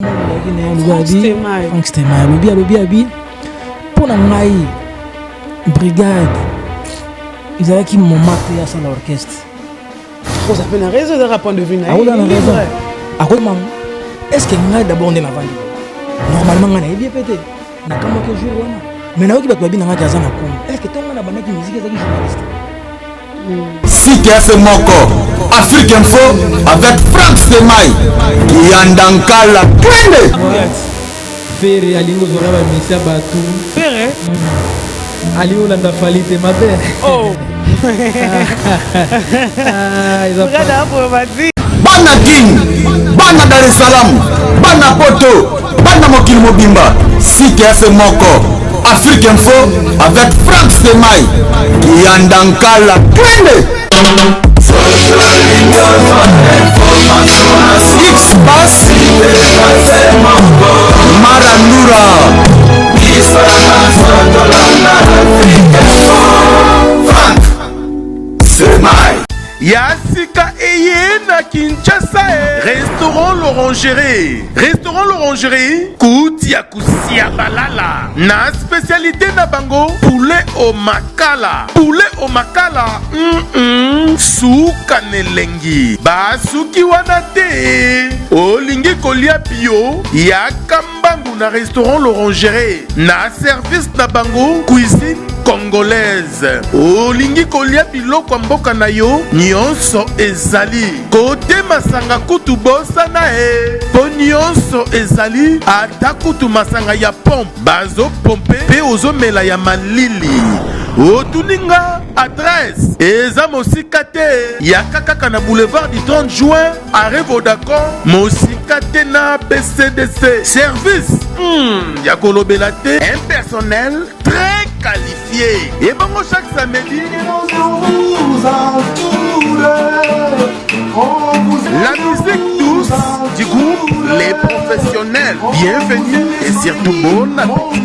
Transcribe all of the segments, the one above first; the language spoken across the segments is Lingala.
Frank Stema, Lobby, pour la maille, brigade, ils avaient qui m'ont maté à l'orchestre. Vous avez une raison de répondre de vue. Est-ce que nous avons d'abord la vallée? Normalement, on a bien pété. On a comme quelques jours. Mais nous avons bien dans jazz. Est-ce que tout le monde a bien qui musique est journaliste? Si tu as fait mon corps, Afrique Info avec Frank Stemaï, Yandankala Kende. Ferre, Alingo Zoraba Missa Batou. Ferre? Alingo Landa Falite, ma belle. Oh! Bana King, Bana Dar es Salaam, Bana Poto, Bana Mokil Mobimba. Si tu as fait mon corps, Afrique Info avec Frank Stemaï, Yandankala Kende. X-Bass Marandura Frank Stemaï. Yassika Eyena Kinshasa. Restaurant l'Orangerie. Restaurant l'Orangerie. Koutia Koussia Balala. Na spécialité na bango. Poulet au makala. Poulet au makala. Souka nelengi. Basuki wanate. Olingi kolia bio. Yakambangu na restaurant l'Orangerie. Na service na bango. Cuisine congolaise. Olingi kolia biloko mboka na yo. Nyonso ezali kote masanga kutu bosana po nyonso ezali ata kutu masanga ya pompe bazo pompe pe ozomela ya malili otuninga adresse eza mosika te ya kaka na boulevard du 30 juin arrêt Vodacom mosika te na BCDC service ya kolobela te un personnel très qualifié et bango chaque samedi la musique douce du groupe Les Professionnels. Bienvenue et surtout bon appétit.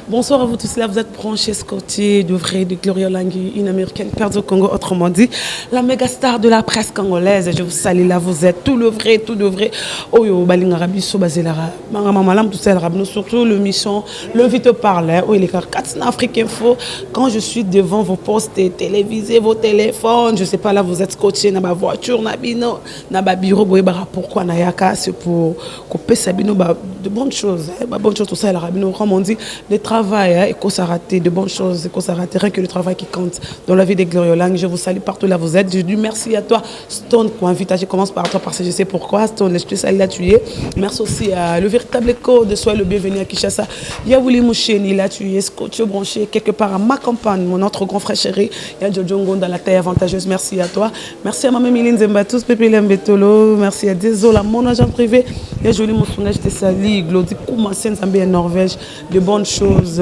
Bonsoir à vous tous là, vous êtes branchés Scotty de vrai de Gloria Langui, une américaine perdue au Congo, autrement dit, la méga star de la presse congolaise. Je vous salue là, vous êtes tout le vrai, tout de vrai. Oh yo, baling arabi, so bazelara, maman tout ça, surtout le mission, le vite parler, oh il est car Afrique Info. Quand je suis devant vos postes télévisés, vos téléphones, je sais pas là, vous êtes scotché dans ma voiture, na bino, na ba bureau, pourquoi na yaka, c'est pour couper sabino de bonnes choses, bonnes choses tout ça, l'arabino, comme on dit, le travail, et qu'on s'arrête de bonnes choses, et qu'on s'arrête rien que le travail qui compte dans la vie des Gloria Lang. Je vous salue partout là vous êtes. Je dis merci à toi, Stone, pour inviter. Je commence par toi parce que je sais pourquoi. Stone, je te salue là, tu es. Merci aussi à le véritable écho de Sois le bienvenu à Kinshasa. Yaouli Moucheni, là, tu es scotché branché quelque part à ma campagne, mon autre grand frère chéri. Il y a Jojo Ngon dans la taille avantageuse. Merci à toi. Merci à ma mère Miline Zembatus, Pépé Lembetolo. Merci à Désolé, mon agent privé. Il y a Jolie Moussounet, je te salue. Glody Koumassien, Zambie en Norvège. De bonnes choses.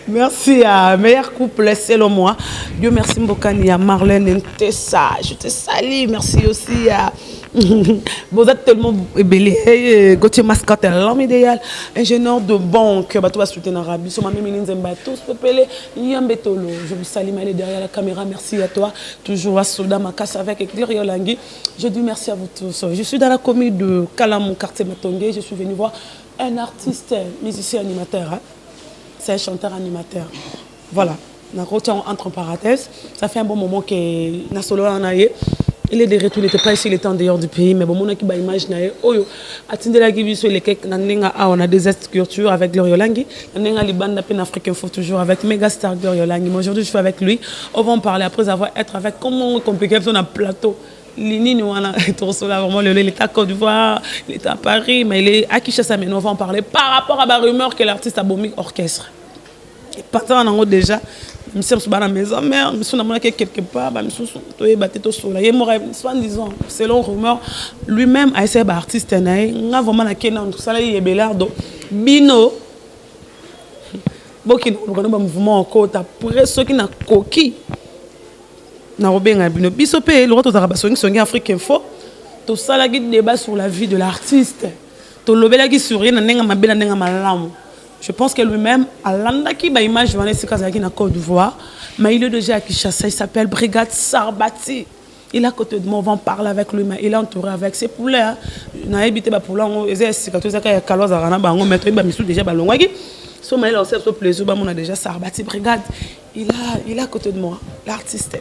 Merci à meilleur couple, selon moi. Dieu merci Mbokani, à Marlène Ntessa. Je te salue. Merci aussi à. Vous êtes tellement ébélé. Gauthier Mascotte, l'homme idéal. Ingénieur de banque. Batou va soutenir en Arabie. Sur ma mère Zemba, tous pepele. Yambetolo. Je vous salue, mal derrière la caméra. Merci à toi. Toujours à Souda Makas avec Gloria Langui. Je dis merci à vous tous. Je suis dans la commune de Kalamon, quartier Matongé. Je suis venu voir un artiste, musicien, animateur. Hein? C'est un chanteur animateur. Voilà. Entre parenthèses. Ça fait un bon moment que Nasolo en a eu. Il est de retour, il n'était pas ici, il était en dehors du pays, mais bon, mon équipe a imaginé, oh, attendez la guibie sur les quelques, on a des cultures avec Gloria Langui, on a les bandes d'Apen Afrique Info toujours avec Megastar Gloria Langui. Aujourd'hui, je suis avec lui, on va en parler après avoir être avec comment on compliqué sur un plateau. Lini, on a vraiment il est à Côte d'Ivoire, il est à Paris, mais il est à Kinshasa, mais on va en parler par rapport à la rumeur que l'artiste a bombé orchestre. Et pas tant en haut déjà. Je suis à la maison, mais je suis quelque part, je suis disant, selon rumeur, lui-même a essayé d'artiste, il a vraiment Bino, beaucoup de mouvement après ceux qui n'ont coquille. Bino, Bissopé, le retour de Afrique Info, tout ça, la débat sur la vie de l'artiste. Tout le monde qui sourit, je pense que lui-même, à l'andaki, image Vanessa Kazaki na Côte d'Ivoire, mais il est déjà à Kinshasa, il s'appelle Brigade Sarbati. Il est à côté de moi, on va en parler avec lui, mais il est entouré avec ses poulets. Il a habité les poulets, il a déjà plaisir, on a déjà Sarbati Brigade. Il est à côté de moi, l'artiste,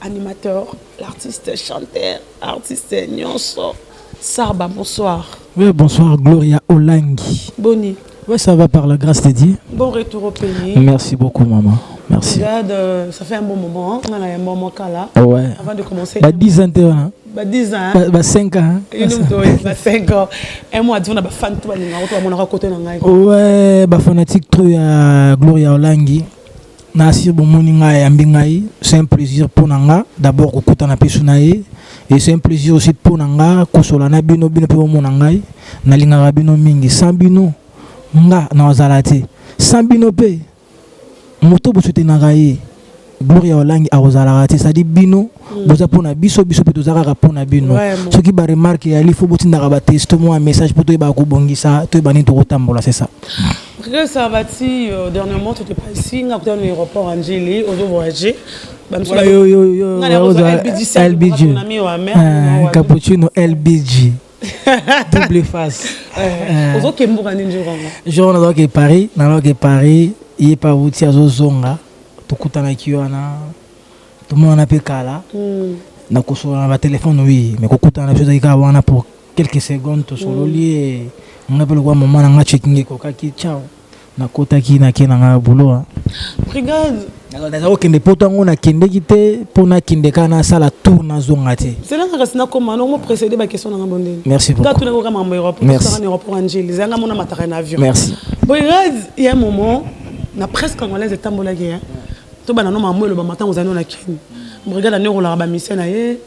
animateur, l'artiste chanteur, l'artiste Nyonso. Sarba, bonsoir. Oui, bonsoir, Gloria Olangi. Boni. Oui, ça va par la grâce de Dieu. Bon retour au pays. Merci beaucoup, maman. Merci. Regarde, ça fait un bon moment. On a un bon moment là. Ouais. Avant de commencer. 10 ans, hein? 10 ans. 5 ans. 5 ans. Un mois, on a des fans, on a côté. Ouais, fanatique trop à Gloria Olangi. Nasir Bomoninga et Ambingaï. C'est un plaisir pour Nanga. D'abord, Kokuta na Pesunaï. Et c'est un plaisir aussi pour Nanga. Kosolana Bino Bino Pimo Monangaï. Nalinga Bino Mingi. Sambino. Nga na ozalate sambino pe moto bosote na gaye Gloria Olangi a ozalate ça dit bino boza pona biso pe tozaka pona bino ce qui ba remarque ya il faut botinda ba test moi un message pour toi ba ko bongisa to ba ni to kotambola c'est ça. Parce que Sarbati dernièrement tu étais pas ici on a dans l'aéroport Angeli au voyager LBG cappuccino LBG double face. Genre dans que Paris, il est pas outil à Zozonga, tout coûte en Akiwana, tout le monde a pu kala. Na kosola na téléphone oui, mais coûte en chose avec Awana pour quelques secondes sur le lit. On appelle quoi moment na checking ko kaki ciao. Na kota ki na kena boulot. Brigade. Nazao kende potango na kende kite pona kende kana sala tour na zongate. C'est là que c'est comment on précéder ma question dans bonne. Merci beaucoup. Quand tu n'as pas mon aéroport, un aéroport Angeli, zanga mona matara na avion. Merci. Brigade, il y a un moment na presque congolaise tambola guerre. To bana no mamu le matin aux anneaux na kin. Brigade na rola ba mission na ye.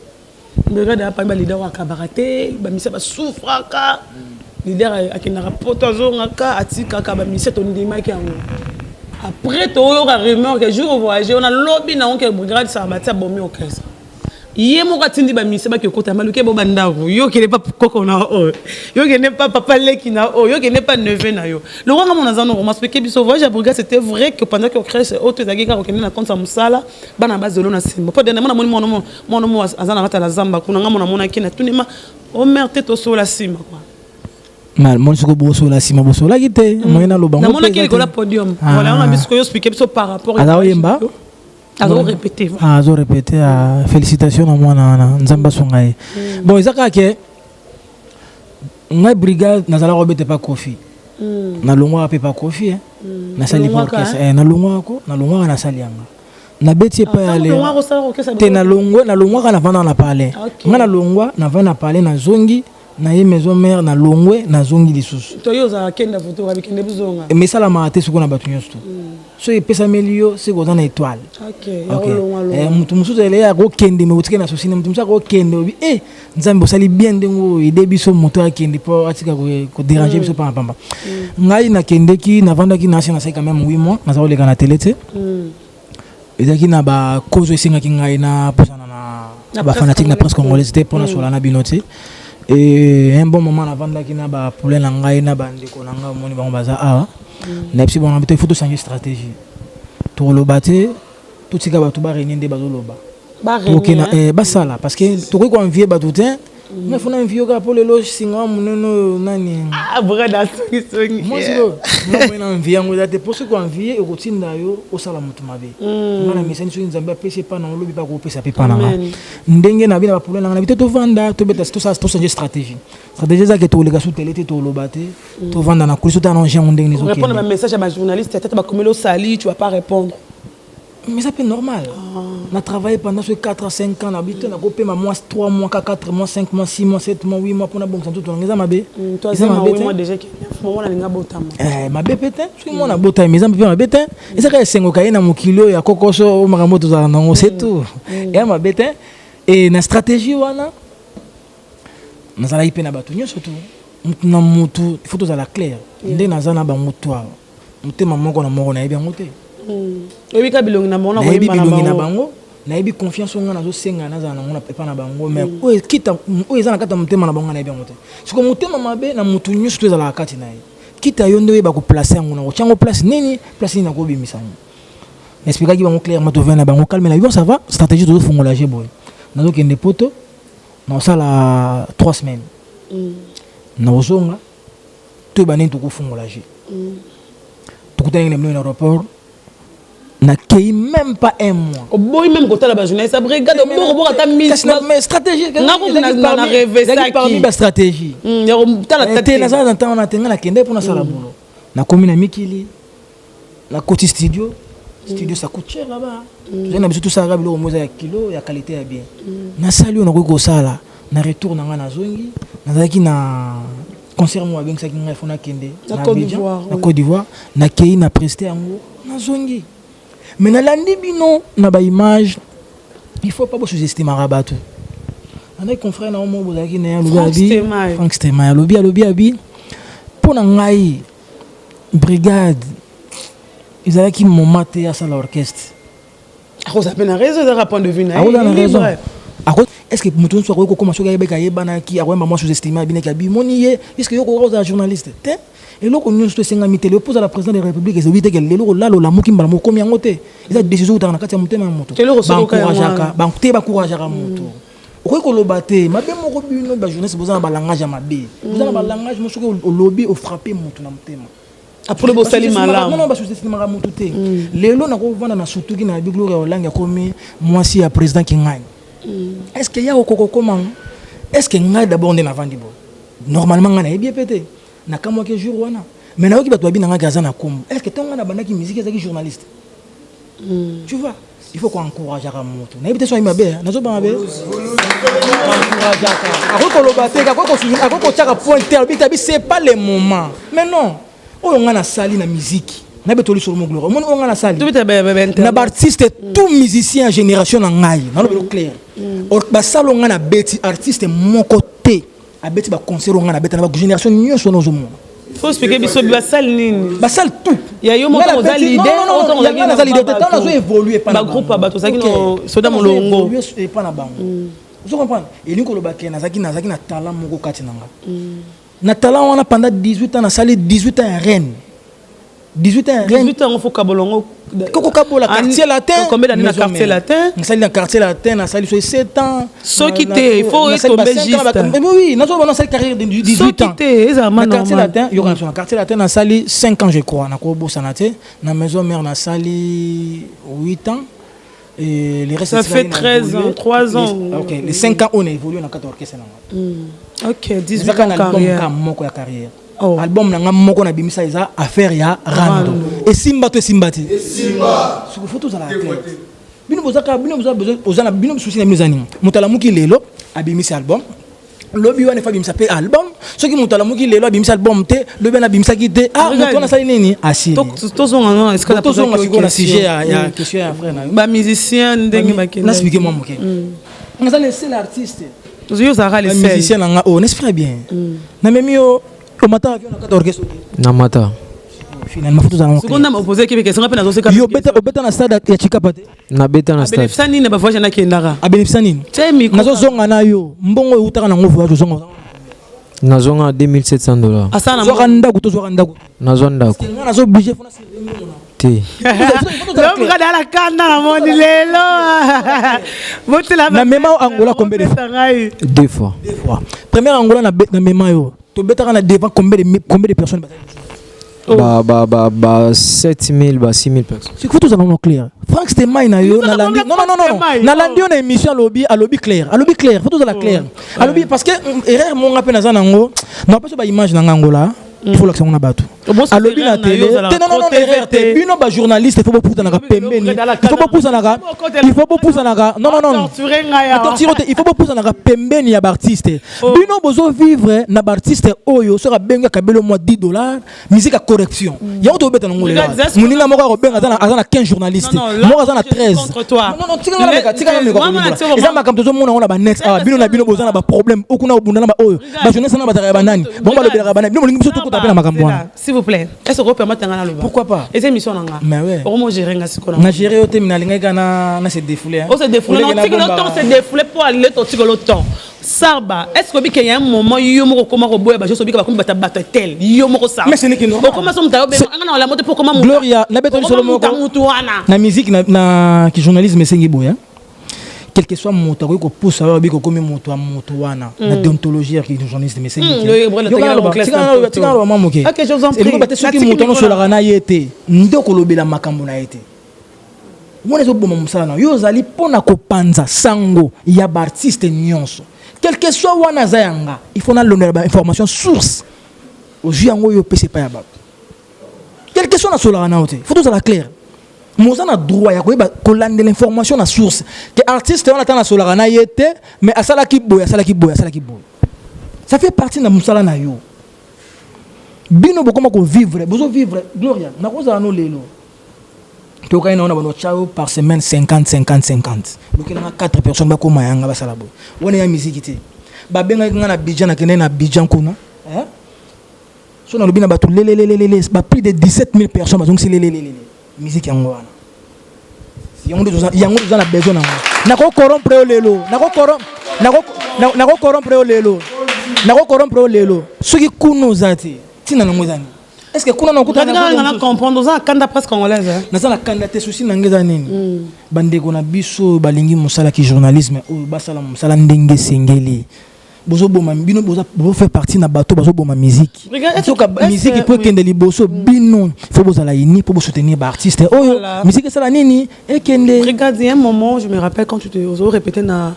Brigade a pas ba leader wa kabarate, ba mission ba souffraka. Leader a kinara potazo ngaka atika ka ba mission to ndima ki yango. Après, tu as rumeur que jour au voyage, on a lobby na on que Brigade Sarbati a bombé au caisse. Hier, mon gars, tu dis bah mi c'est pas que côté maluke bobanda yo qui n'est pas coco na o, yo qui n'est pas papa leki na o, yo qui n'est pas neveu na yo. Le roi mon azano on m'expliquer biso voyage à Brigade c'était vrai que pendant que crée c'est autre zagi ka okene na compte sa musala bana base de l'on simba. Pas dernièrement na mon azana rata la zamba kuna ngamo na kina tunima o merde to so la simba quoi. Mal mon soko boso la sima boso la gite moyena lo bango na mona ki ko podium voilà on a bisco yo expliquer par rapport à yemba azo répéter azo répéter félicitations à moi na nzamba songaye bon ezaka ke ngai brigade nazala robete pas kofi na longwa pe pas kofi na sali podcast na longwa ko na longwa na salianga na beti pa aller te na longwa kana vanda na parler nga na longwa na vanda na parler na zongi na ye maison mère na longwe na zongi lisusu to yo za kenda photo abi kende buzonga mais ça la maté ce qu'on a battu nyonso so e pesa melio c'est qu'on a étoile OK mutu musuzu ele ya ko kende me utike na sosine mutu musa ko kende obi nzambe osali bien ndengo ide biso moto akende po atika ko déranger biso pa pamba ngai na kende ki na vanda ki na sina sai quand même 8 mois na za leka na télé te ezaki na ba cause esinga ki ngai na posana na ba fanatique na presse congolaise te pona sola na binote. Et un bon moment avant là qui n'a pas problème langai na bande ko nanga moni bango baza a na psi bon habité faut changer stratégie to lo baté tout tika ba to ba réunir de bazo loba OK na ba sala parce que to ko envier ba tout temps mais faut na envier ka pour le loge singa muneno nani brada songi moi c'est non envier ngo date pour ce ko envier ko tinda yo o sala mutu mabe ngana mesani so nzambe pese pa na lobi ba ko pesa pe pa na ndenge na bina ba problème na bité to vanda to beta to ça to changer stratégie ça que to le gasu télé to lo baté to vanda na kuliso ta non j'ai ndenge ni zo répondre à un message à ma journaliste peut-être ba komelo sali tu vas pas répondre. Mais ça peut normal. On a travaillé pendant ce 4 à 5 ans. On a habité, on a coupé ma mois, 3 mois, 4 mois, 5 mois, 6 mois, 7 mois, 8 mois pour la bonne santé. On a mabé. Toi, c'est moi déjà qui moment on a linga botam. Mabé pétin. Parce que moi on a botam, mes amis mabé pétin. Et ça quand c'est ngokaye na mukilo ya kokoso au magamoto za non, c'est tout. Et mabé pétin et na stratégie wana. Na zala ipena batu nyo surtout. Na mutu, il faut tout la clair. Ndé na zana ba mutu. Muté mamoko na moko na yebia ngote. Oui, kabilongi na mona bango na yebi confiance nga nazo senga na zana ngona pepa na bango mais o kita o ezana kata mutema na bango na yebi ngote siko mutema mabe na mutu nyusu to ezala kati na ye kita yo ndewe ba ko placer ngona ko chango place nini place na ko bimisa expliquer ki bango clairement to vena bango calme na yo ça va stratégie to fongola je boy nazokende poto naosala 3 semaines naozonga toyeba nini tokofungola je tokutani na aéroport nakei même pas un mois boy même côté la journée ça brigade bon ta mise mais stratégie na rêver ça parmi ba stratégie ta la tête na ça temps na tenga na kende pour na sala boulot na komi na mikili na côté studio ça coûte cher là-bas j'ai na biso tout ça rabilo moza ya kilo ya qualité ya bien na sali on ko sala na retour na nga na zongi nazaki na concert mo avec ça ki nga fona kende na Côte d'Ivoire na kei na prester yango na zongi mais na landi bino na ba image il faut pas sous-estimer Rabato avec confrère na mo bozaki na lobi Frank Stemay lobi abi pour na ngai brigade ils avaient qui m'ont maté à ça l'orchestre à cause à peine raison de point de vue na raison est-ce que mutu soit ko commencer à yeba yebana ki a moi sous-estimer bien kabi monier est-ce que yoko ko journaliste et là on se senga mitele pose à la présidente de la République et c'est vite que lelo lalo la moki mbala mokomi yangote ils a décision utana kati ya mutema moto ba encourageaka moto ko lobate mabe moko bino ba journaliste bozana ba langage ya mabe bozana ba langage mo soki au lobby au frapper moto na mutema après le bosali malam non ba sous-estimer moto te lelo na ko vanda na surtout ki na biglo ya olanga komi moi si ya président ki ngai est-ce qu'il y a au comment est-ce que ngai d'abord on est avant dibo normalement ngana e bien pété na kamo ke jour wana mais na oki bato babi na gaza na kombo est-ce que tonga na banaki musique ezaki journaliste tu vois il faut qu'on encourage à moto na ebité so imabe na zo ba mabe encourage à ko lobate ko tchaka point terme bitabi c'est pas le moment mais non oyo ngana sali na musique na betoli sur mon gloire on ngana sali na ba artiste tout musicien génération na ngai na lo clair ba salo ngana beti artiste moko te abeti ba concert ngana beta na ba génération nyonso no zo mo faut expliquer biso ba sal nini ba sal tout ya yo moko za leader autant on a leader tant on a évolué pas ba groupe ba to saki no soda molongo et pas na bango vous comprenez et linko lo ba ke na zaki na talent moko kati nanga na talent wana pendant 18 ans na sali 18 ans à Rennes 18 ans on faut kabolongo Koko Kabola quartier latin combien d'années dans quartier latin on sali dans quartier latin on sali sur 7 ans so quitté il faut tomber juste mais oui non on a cette carrière de 18 ans dans quartier latin il y a quartier latin on sali 5 ans je crois na ko bosanate na maison mère na sali 8 ans et les restes ça fait 13 ans 3 ans OK les 5 ans on a évolué dans 14 orchestres OK 18 ans carrière album na moko na bimisa eza affaire ya Rando et simba to simbati simba suko photo za la tête bino bozaka bino besoin ozana bino souci na mizani mutala muki lelo abimisa album lobi wana fa bimisa pe album soki mutala muki lelo abimisa album te lobi na bimisa ki te muto na sali nini asili tozonga non est-ce que na tozonga siko na sujet ya question ya frère na ba musicien ndenge bakenda na expliquer moi moke on a laissé l'artiste yo zara les musicien nga on espère bien na memio au matin on a 4 orchestres na mata finalement photo za seconde m'a posé que question après na zo se yo beta na stade ya Chikapate na beta na stade bénéficier na ba voyage na kendara a bénéficier nini na zo zonga na yo mbongo utaka na ngovu ya zonga na zonga $2700 asana zo kanda kuto zo kanda na zonda ko na zo budget fona te l'homme regarde la canne dans la monde lelo botela na mema Angola combien de fois 2 fois première Angola na mema yo to beta na devant combien de personnes 7000 6000 personnes c'est que tout ça non clair Frank Stemay na yo na landi non na landi on a émission à lobby clair photo ça la clair à lobby parce que erreur mon rappel na zanango non pas sur ba image na Angola il faut l'action na bato à lobby na télé non erreur te bino ba journaliste il faut beaucoup na pembeni il faut beaucoup na non il faut beaucoup na pembeni ya artiste bino bozo vivre na artiste oyo sera benga kabelo moi $10 musique à correction ya to beta na ngole muninga moko ko benga azana 15 journalistes moko azana 13 non tika na eza makamto zo mona ona ba net bino na bino bozana ba problème okuna obunda na ba oyo ba journaliste na ba tara ba nani bomba lo bela ba nani bino molingi biso to s'il vous plaît est-ce que peut mettre ngana loba pourquoi pas et émission nanga mais ouais comment gérer nga sikona na gérer au terminal nga na se défouler on se défoule non tika le temps se défouler pour aller to tika le temps Sarba est-ce que il y a un moment yo moko koma ko boya ba je so bika ba komba bata tel yo moko sa mais c'est n'est que non comment ça mutayo be ngana la mode pour comment Gloria na beto solo moko mutuana na musique na ki journalisme sengi boya quel que soit moto ko pousse alors biko comme moto wana la déontologie qui journaliste mais c'est OK je vous en prie ce qui moto no sola na yete ndoko lobela makambo na yete mona zo boma musala na yo zali pona ko panza sango ya ba artiste nyonso quel que soit wana zayanga il faut na lonner ba information source au juango yo pese pa ya ba quel que soit na sola na ote faut tout ça clair. Nous avons droit à coller l'information à source. Que artiste on attend la solar na yete mais à ça qui boy. Ça fait partie de musala na yo. Bino bokoma ko vivre, besoin vivre Gloria. Na ko za no lelo. To ka ina ona bono chao par semaine 50. Donc il y a 4 personnes ba ko mayanga ba sala boy. Wona ya musique té. Ba benga ngana Abidjan na kene na Abidjan kuna. So na lobina ba tout ba plus de 17 000 personnes donc c'est musique yango wana yango na besoin nango nako corrompre lelo soki kuno zati tina nango zani est-ce que kuna na kuta na comprendre za kanda presque congolaise na za kanda te souci nangeza nini bandeko na biso balingi musala ki journalisme o basala musala ndenge sengeli bozo boma bino bozo faire partie na bateau bozo boma musique musique peut kende liboso bino faut bozo la ini pour soutenir ba artiste oh musique ça la nini et kende regarde un moment je me rappelle quand tu te oso répéter na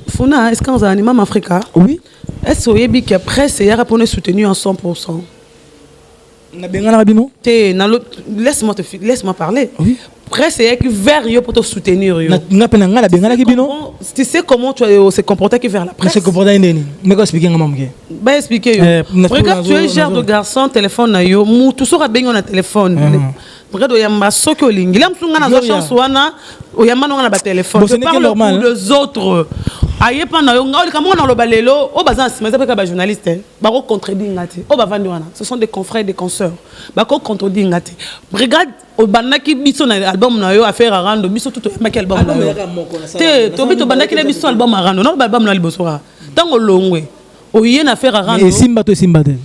Funa est-ce qu'on a animé en Africa oui est-ce oyebi que presse ya répondre soutenu en 100% na bengana bino te na laisse-moi parler oui presse est qui vers yo pour te soutenir yo nga pena nga la bengana ki bino tu sais comment tu se comporter qui vers la presse se comporter ndeni mais ko expliquer nga mamke ba expliquer yo regarde tu es genre de garçon téléphone na yo mu tout sera bengo na téléphone regarde oyamba soko lingi la msunga na zo chance wana oyamba na ba téléphone je parle pour les autres aye pa na yo nga olika mona lo balelo o bazan sima za ka ba journaliste ba ko contredire ngati o ba vandi wana ce sont des confrères et des consoeurs ba ko contredire ngati regarde o banaki biso na album na yo affaire arando biso tout maki album na yo te to bito banaki na biso album arando no ba album na libosora tango longwe o yena affaire arando et simba te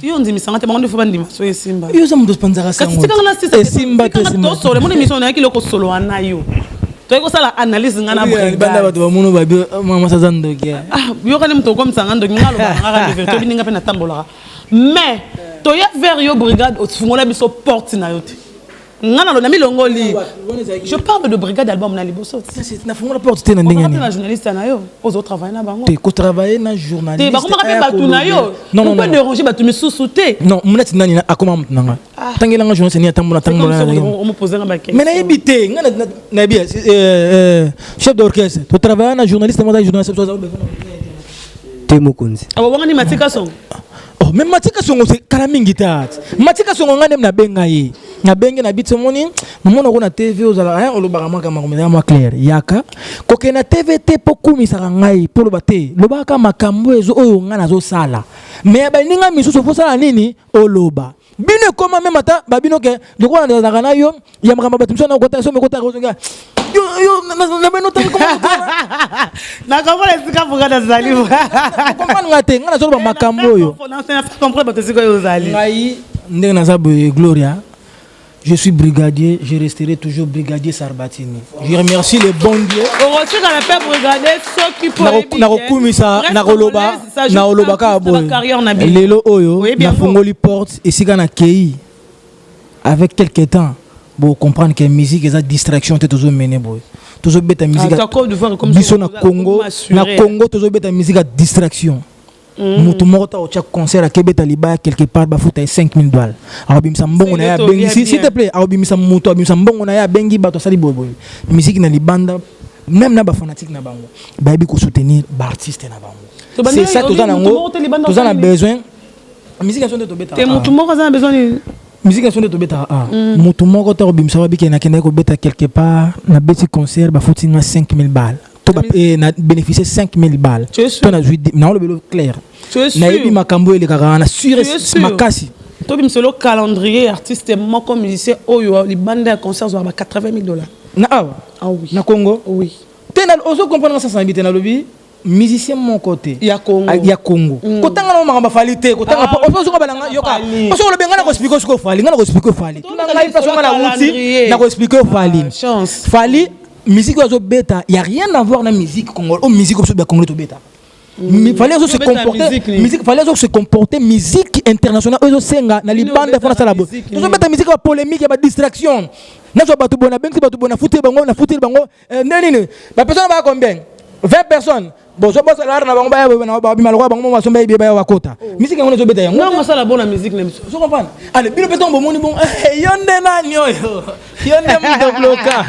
yo ndimi sangate ba ndifo bandima so e simba yo za mdo spanzara sango et simba te simba to solo mon émission na ki loko solo anayo to ko sala analyse ngana banda bato ba muno ba mama sazando ke yo kana mto comme sangando ngalo ba ngaka de to bininga pe na tambola mais to ya vers yo brigade o tfungola biso porte na yo te ngana lo na milongoli je parle de brigade album na liboso c'est na fungola porte te na ndenge ni na journaliste na yo ozo travailler na bango te ko travailler na journaliste te ba kuma ka batu na yo non pas déranger batu misusu te non munati nani na akoma mutnanga tangela nga journaliste ni tambola on me poser ba question mais na ebité ngana na bien chef d'orchestre to travailler na journaliste mo da journaliste so za Temo Konzi abo wanga ni matika song oh même matika songo c'est kalamingi tat matika songo ngane na benga ye na benga na bitomoni mona ko na TV ozala hein olobaka maka makomeza clair yaka koke na TVT pokumisa ngai polo bate lobaka makambo ezo oyo ngana zo sala mais ba ninga misusu fo sala nini oloba bino koma même ata babino ke ndiko na zakana yo ya makamba batumso na kota so me kota ko nga yo na beno tangi ko na ko le sika bugada zali comprendre ngate ngana zo ba makambo yo na comprendre bato sika yo zali ngai ndenge na zabu Gloria. Je suis brigadier, je resterai toujours brigadier Sarbatini. Je remercie le bon Dieu. On retire à la paix brigadier ceux qui pourraient narokumisa naroloba naoloba ka boy. Lelo oyo na fongoli porte et sika na kei avec quelque temps pour comprendre que musique est une distraction te toujours mener boy. Toujours beta musique. Biso na Congo toujours beta musique à distraction. Mutu mota au chaque concert à Québec Taliba quelque part ba futa $5,000. Arobimisa mbongo na ya bengi s'il te plaît arobimisa mutu arobimisa mbongo na ya bengi bato sali bobo. Musique na libanda même na ba fanatique na bango. Ba bi ko soutenir ba artiste na bango. C'est ça tous en a besoin. Musique son de tobeta. Te mutu moko za besoin ni musique son de tobeta mutu moko ta arobimisa ba bi ke na kenda ko beta quelque part na beti concert ba futi na $5,000. Et na bénéficié $5,000. Toi na joué na le clair. Na yebi makambo ele kaka na sur makasi. To bim solo calendrier artiste moko musicien oyo li banda concert zo ba $80,000. Na oui. Na Congo? Oui. Tenal ozo comprendre ça sans habiter na lobby musicien mon côté. Ya Congo. Ya Congo. Kotanga na makamba falite kotanga ozo ko balanga yoka. Ozo lo benga na ko expliquer ce ko fali, ngana ko expliquer fali. Tuna ngai façon na wuti na ko expliquer fali. Chance. Fali musique ozo beta, il y a rien à voir dans la musique congolaise. Oh musique comme congolais to beta. Il fallait se comporter musique, fallait se comporter musique internationale. Ozo senga na libande fona sala bo. Ozo beta musique ba polémique, ba distraction. Na zo batu bona bengi batu bona foutre bango na foutre bango. Nani ba personne ba combien? 20 personnes. Bon, je pense que là, on va musique on est bête. Non, ça la bonne musique même. Je comprends. Allez, bien peut-on bon bon. Yonde na nyo. Yonde mo bloka.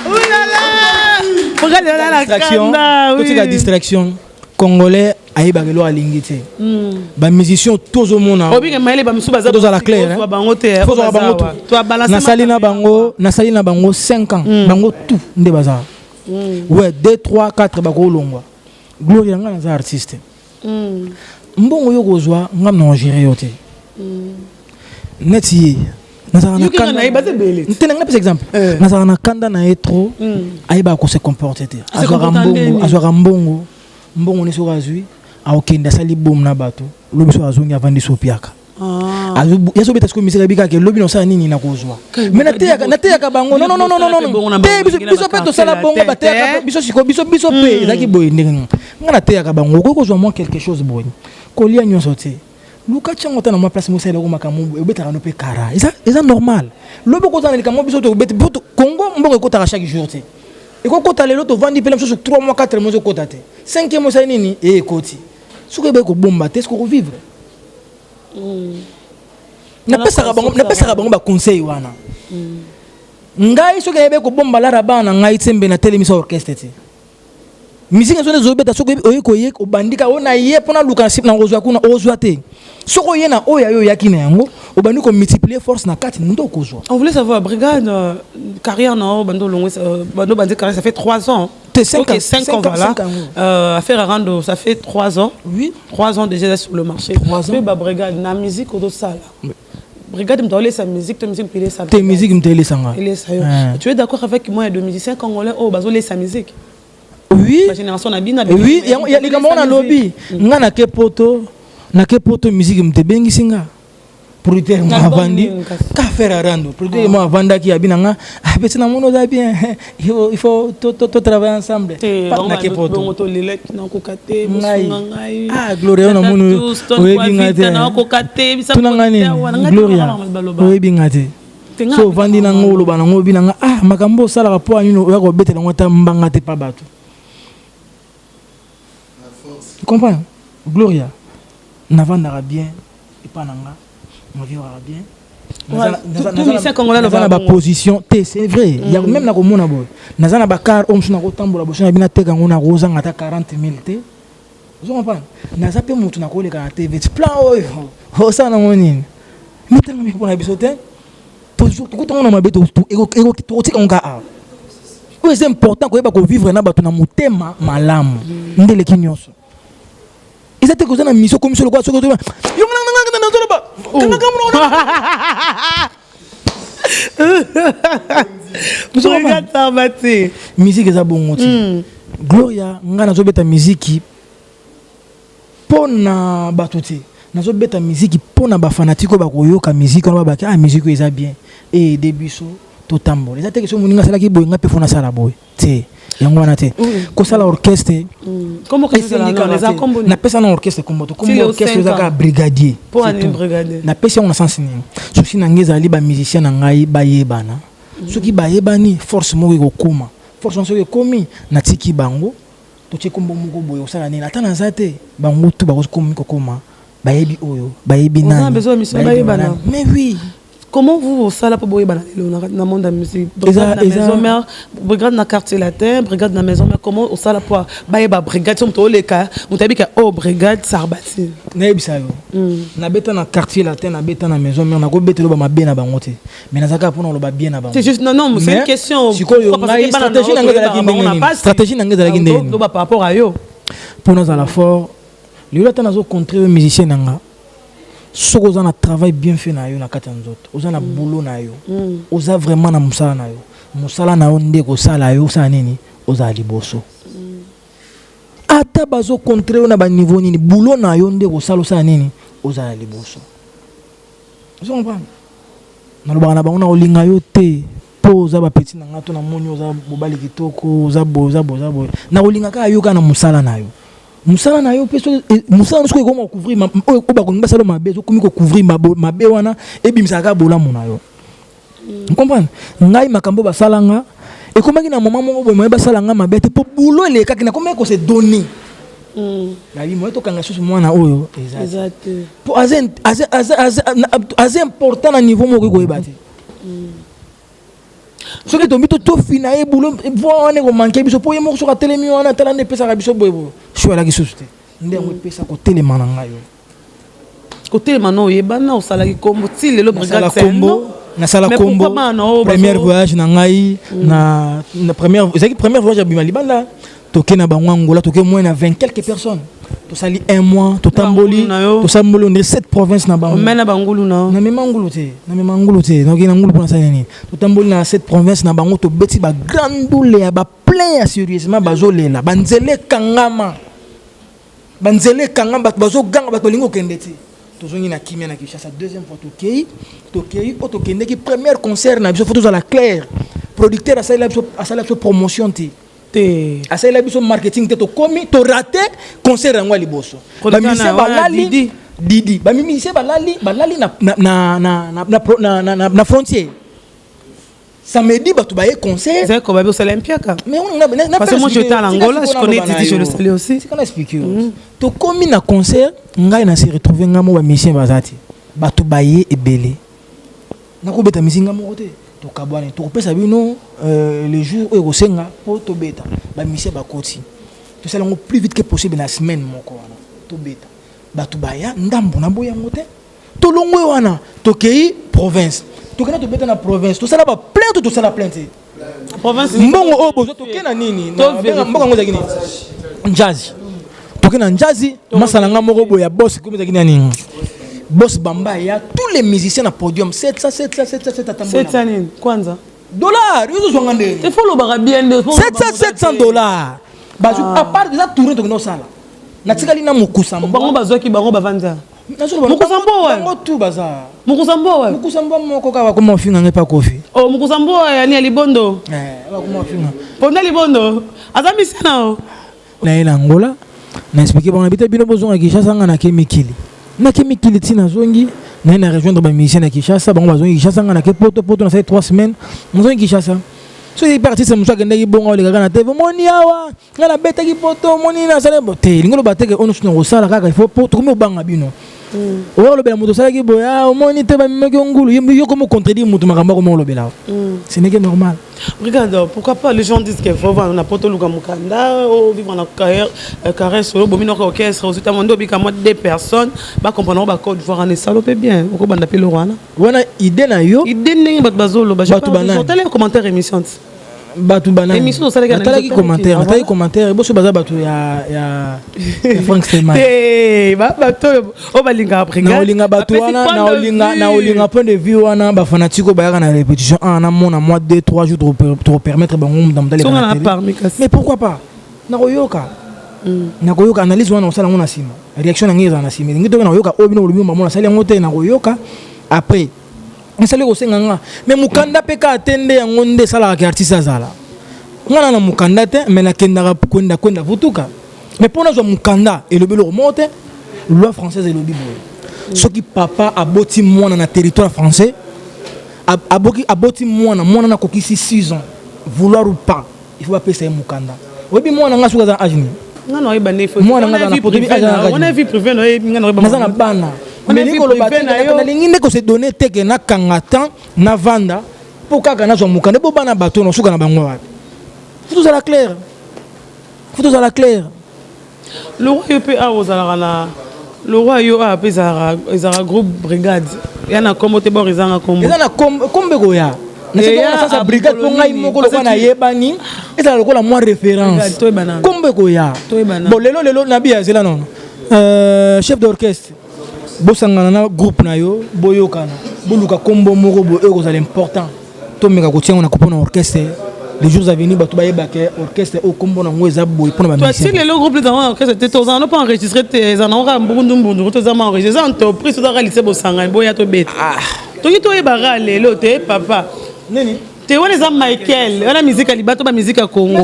Oh là là. Regarde la distraction. Toute la distraction. Congolais ayi bagelo alingité. Ba musicien tous au monde. Obi ke maile ba musu baza. Tous à la claire. Toi bango te. Toi balancer. Na salina bango 5 ans. Bango tout nde bazar. Ouais, 2, 3, 4 bako longwa. Gloria nga na artiste. Mbongo yo kozwa nga na gérer yote. Neti nazana na kanda. Ntena nga par exemple. Nazana na kanda na etro. Aiba ko se comporter. Azwa mbongo. Mbongo ni so razui. Aokenda sali bom na bato. Lobi so azongi avandi so piaka. Yaso beta sko misika bika ke lobi no sa nini na kozwa. Mais na teya ka bango non. Biso peto sala bongo ba teya biso siko biso pe zaki boy ndenge. Ngana teya ka bango ko kozwa moi quelque chose boy. Ko lia nyonso te. Luka chango ta na ma place mo sala ko makamu beta no pe kara. Eza normal. Lobi ko zana kamo biso to beta Congo mbongo ko ta chaque jour te. Et ko kota lelo to vandi pe sur 3 mois 4 mois ko kota te. 5e mois sa nini koti. Suko be ko bomba te ko vivre. Na pesa bango ba conseil wana. Ngai soki ebe ko bomba la rabana ngai tsembe na telemisa orchestre ti. Musique zo zo beta soki oyeko yek obandika ona ye pona luka sip na ozwa kuna ozwa te. Soko ye na oya yo yakina yango obandi ko multiplier force na 4 ndo kozwa. On voulait savoir brigade carrière na bando longo bando bandi carrière ça fait 3 ans. 5 ans voilà. Affaire Arando ça fait 3 ans. Oui, 3 ans déjà sur le marché. 3 ans. Ba brigade na musique au sala. Brigade me donne sa musique, ta musique me ça. Ta musique me donne ça. Tu es d'accord avec moi de musiciens congolais oh bazo sa musique. Oui. Ma génération na bina. Oui, il y a les gamons na lobby. Nga na kepoto musique me te bengi singa. Producteur m'a vendu. Qu'a faire Arando? Producteur m'a vendu qui a bien nga. Ah petit na mono da bien. Il faut tout travailler ensemble. Na kepoto. Bongo to lelek na kokate musungai. Ah Gloria na mono. Oyebi ngate. Na kokate bisa. Tunangani. Gloria. Oyebi ngate. So vandi na ngolo bana ngobi na nga ah makambo sala ka po anino ya ko betela ngota mbanga te pa bato. Tu comprends? Gloria. Navandara bien et pas nanga. On vivra bien. Nazana ba position T c'est vrai. Il y a même na ko mona boy. Nazana ba car om suna ko tambola bo suna bina teka ngona roza ngata 40,000 T. Vous comprenez? Naza pe mutu na ko le ka TV. Plan oyo. O sana ngoni. Mitanga mi ko na bisote. Toujours tout on na beto ego to tika nga a. C'est important ko eba ko vivre na bato na motema malamu. Ndele kinyonso. Ils étaient causés dans la mission comme sur le quoi sur le toit. Musique est bon aussi. Gloria, ngana zo beta musique pona batuti. Nazo beta musique pona ba fanatiko ba koyoka musique on ba ah musique est bien et début so to tambo. Les attaques sont moninga sala ki boy nga pe fona sala boy. Té. Yango wana te ko sala orchestre comment que ça les combo na pesa na orchestre comme orchestre za brigadier pour un brigadier na pesa on a sens ni soki na ngeza li ba musicien na ngai ba yebana soki ba yebani force mo ko koma force on soki komi na tiki bango to che kombo moko boyo sala ni atana zate bango tu ba ko komi ko koma ba yebi oyo ba yebi na on a besoin mission ba yebana mais oui. Comment vous ça là pour boyer dans le monde de la musique brigade na maison mère brigade na quartier latin brigade na maison mère comment ça là pour bailler ba brigade on to le cas on t'a dit que oh brigade Sarbati na bisa yo na beta na quartier latin na beta na maison mère na ko beta lo ba mabe na bango te mais na zaka pour na lo ba bien na bango c'est juste non c'est une question stratégie na ngeza la kindenge stratégie na ngeza la kindenge do ba par rapport à yo pour nous à la fort le latin nazo contrer musicien nanga soko za na travail bien fait na yo na kati nzoto oza na boulot na yo oza vraiment na musala na yo ndeko sala yo sa nini oza liboso ata bazo contrer na ba niveau nini boulot na yo ndeko sala sa nini oza liboso vous comprenez na lo bana bango na olinga yo te po za ba petit na ngato na monyo za bobali kitoko za bo na olinga ka yoka na musala na yo musala na yo peso musala no ko couvrir o ba ko ngba salo mabe so komi ko couvrir mabe wana e bimisa ka bola mona yo comprendre ngai makambo ba salanga e komaki na moment moko boye ba salanga mabe te po bulo ele ka kina komaki ko se donner la vie moi to kanga susu mwana oyo exact po assez important na niveau moko ko ebate ce qui tombe tout fina e boulot voir on est manquer biso po yemo sur telemi wana tala ne pesa biso boyebo je la giso te ndenge pesa ko telema na ngayo ko telema no yebana o sala ki kombo ti lelo brigade combo na sala combo premier voyage na ngai na première voyage à Bimalibanda toke na bango Angola toke moins na 20 quelques personnes to sali un mois to tamboli to sambolo on 7 provinces na bango mena bangulu na memangulu te donc na ngulu pona sani to tamboli na 7 provinces na bango to beti ba grandule ya ba plein sérieusement bazolela banzele kangama bazo ganga bato lingo kendeti to zongi na kimia na Kinshasa deuxième fois to kei to kende ki premier concert na biso photos à la claire producteur a sala promotion te asa la biso marketing te to komi to raté concert ngwa liboso ba musicien balali Didi ba musicien balali na frontière samedi batu ba concert c'est comme ba Olympia ka mais on a parce que moi j'étais à Angola je connais Didi je le salue aussi c'est qu'on explique to komi na concert ngai na se retrouver ngamo ba musicien bazati batu baye ebele na ko beta musique ngamo te to kabwane to pesa bino les jours où rosenga pour to beta ba mission ba koti to sala ngo plus vite que possible na semaine moko wana to beta ba to baya ndambo na boya ngote to longwe wana to kei province to kana to beta na province to sala ba plainte to sala plainte province mbongo o bozo to kena nini na mbongo ngoza kini jazz to kena jazz masala nga moko boya boss komeza kini nini Boss Bamba, il y a tous les musiciens à podium 700 kwanza dollars ils sont ngandé il faut le barabien de 700 dollars à part déjà tourner to no sala na tikali na mukusambo bango bazwaki bango bavanda mukusambo wa bango tout baza mukusambo moko ka ko mofinga ngepa kofi oh mukusambo ya ni alibondo ba ko mofinga ponda libondo azami sana na ila Angola na expliquer bango bita bino bozonga Kinshasa nga na kemikili na kemikili tina zongi na rejoindre ba musicien na Kinshasa bango bazongi Kinshasa nga na ke poto na 3 semaines mozongi Kinshasa so il parti c'est musa kende ki bonga le kaka na TV moni awa nga na beta ki poto moni na sala bote lingolo bateke ono suna ko sala kaka il faut poto komi obanga bino o lo bela moto sala ki boya moni te ba mimaki ngulu yo comme contredire mutu makamba comme lo bela ce n'est que normal. Regarde, pourquoi pas les gens disent qu'il faut voir na poto luka mukanda ou vivre na carrière solo bomino orchestre aux États-Unis bika moi 2 personnes ba comprendre ba code voir en salope bien ko banda pe le rwana wana idée na yo idée ngi bat bazolo ba je parle les commentaires émission batu banana émission ça les gars ataki commentaire boso baza batu ya Frank Stelman batu o balinga après na olinga batu wana na olinga point de vue wana ba fanatiko ba na répétition na mona mois 2-3 jours pour permettre bango dans les mais pourquoi pas na koyoka analyse wana osala ngona sima réaction na ngeza na sima ngi to na koyoka obino olumba mona sala ngote na koyoka après nsali ko senganga mais mukanda peka atende yango nde sala ka artiste azala ngana na mukanda te mais na kenda kwenda vutuka mais pona zo mukanda et le belo monte loi française et le bible ce qui papa aboti mwana na territoire français aboti mwana na kokisi 6 ans vouloir ou pas il faut pas payer mukanda obi mwana nga suka za ajini ngana oyiba ne faut mwana nga na potebi ajana on a vu privé no ngana oyiba na bana mais les ko se donner teke na kangatan na vanda pour kaka na zo mukande bo bana bato no suka na bango wapi faut ça la claire le roi UPA aux alana le roi yo a pezara groupe brigade yana kombo te bor izanga kombo ezana kombe ko ya na ça brigade ko ngai moko lo na yebani ezala lokola moi référence kombe ko ya bon lelo na bia zela non chef d'orchestre bosangana na groupe na yo boyokana boluka kombo moko bo eko za l'important to meka ko tianga na kopona orchestre les jours à venir batu bayeba ke orchestre o kombo na ngweza boy pona ba musicien toi si le groupe dans orchestre te tozana pas enregistrer tes anora mbundu to za ma enregistrer en to prise to réaliser bosanga boya to bête to ki to e bara lelo te papa nini Tu vois les hommes Michael, on a musique à Libato, ma musique à Congo.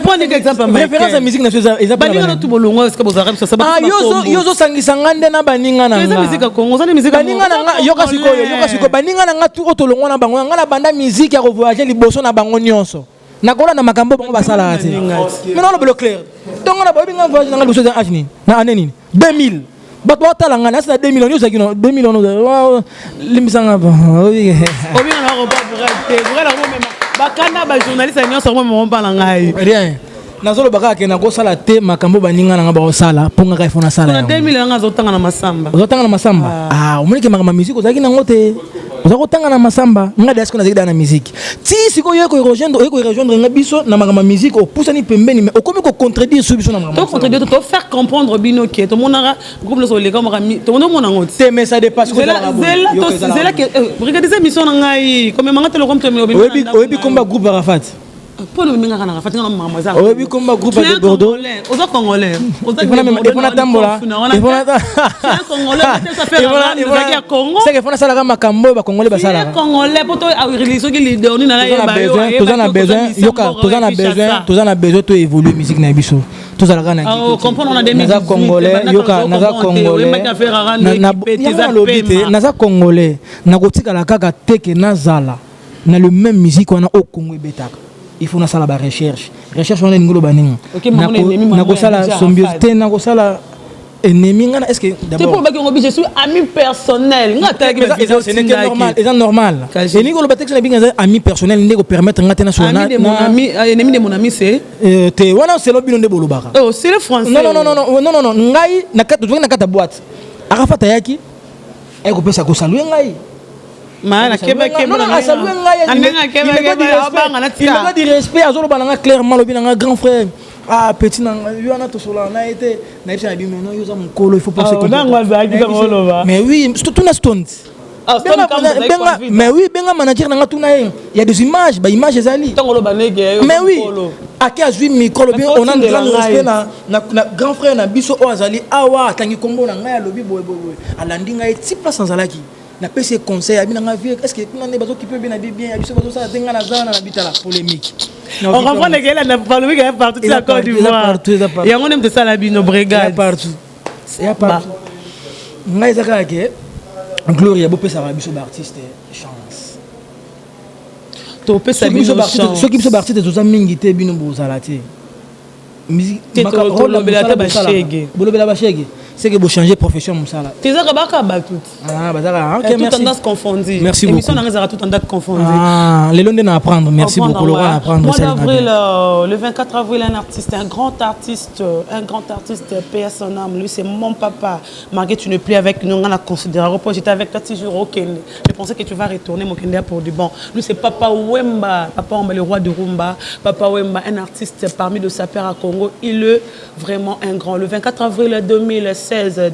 Prends un exemple. Référence à musique nationale. Baninga tout bolongo, est-ce que vous arrêtez ça? Ah, yozo sangangande na baninga na. C'est musique à Congo, c'est musique à Congo. Baninga na yoka siko baninga na tout otolongo na bango, ngala banda musique ya voyager liboso na bango nyonso. Nakola na makambo bango basala ati. Mais non le clair. Donc on a pas bien voyager na liboso na ajini. Na aneni 2000. Bato batalanga na 2 millions yozaki no 2 millions limisanga ba. Obi na roba brate. Vrai la même. Bakana ba journaliste nyonso mo mbala ngai. Rien. Nazolo baka ke na ko sala te makambo baninga na ba sala ponga ka ifona sala. Na 2000 nga zotanga na masamba. Zotanga na masamba. Ah, umunike makama musique ozaki na ngote. Ozako tanga na masamba, nga desko na ziki na musique. Ti siko yeko rejoindre nga biso na makama musique o poussa ni pembeni mais o komi ko contredire sur biso na makama. To contredire to faire comprendre bino ke to monara groupe le soleil comme to mona ngoti. Te mais ça dépasse ko zela que regardez cette mission na ngai comme manga telo comme to mi obi combat groupe Arafat. Pour le minga kana Arafat na mama za. Obi combat groupe de Bordeaux. Oza congolais. Oza Ifona tambola. Ifona congolais ça fait la Congo. C'est que fona sala ka makambo ba congolais ba sala. Congolais poto a religion qui leader ni na ya ba yo. Tous en a besoin to évoluer musique na biso. Tous ala kana. Ah comprendre on a des musiques congolais, naza congolais. Naza congolais. Na kotika la kaka teke nazala. Na le même musique on a au Congo betaka. Il faut na sala ba recherche on a ngolo baninga na ko sala symbiose na ko sala ennemi ngana est-ce que d'abord je suis ami personnel ngata c'est normal et ngolo batex na binga ami personnel ndeko permettre ngata na sona ennemi de mon ami c'est te wana c'est lo bino nde bolobaka oh c'est le français non ngai na kata boîte Arafat yaki ay ko pesa ko saluer ngai mana keba il m'a dit respect azolo bananga clairement lobi nanga grand frère ah petit nanga yo na to sola na été na ipsa bi mais non yo za mukolo il faut pas se mais oui tout na stunt mais oui benga manager nanga tout na il y a des images ba images ezali mais oui aki azui micro lobi on a grand respect na grand frère na biso o azali awa tangi kombo na ngai lobi boy alandi ngai ti place en zalaki na PC conseil abi na vie est-ce que na ne bazo qui peut bien bien abi so bazo ça denga na zana na bitala polémique on comprend que elle n'a pas le gars partout la Côte d'Ivoire et on aime de ça la bino brigade partout ngai zaka ke gloria bo pesa ba biso ba artiste chance to pesa biso chance ceux qui biso ba artiste zo mingi te bino bo zalati musique ba rôle ba chege bolobela ba chege c'est que vous changez profession musala. Tu sais que baka batut. Ah bazara. OK, merci. Tout tendance confondue. Merci beaucoup. Émission n'a tout tendance confondue. Ah, les londres à apprendre. Merci beaucoup Laurent à apprendre. Mois d'avril, le 24 avril un grand artiste PS son âme. Lui c'est mon papa. Marguerite tu ne plus avec nous on a considéré. J'étais avec toi 6 jours au Kenya. Je pensais que tu vas retourner mon Kenya pour du bon. Lui c'est Papa Wemba, le roi de rumba. Papa Wemba un artiste parmi de sa père à Congo. Il est vraiment un grand. Le 24 avril 2016 à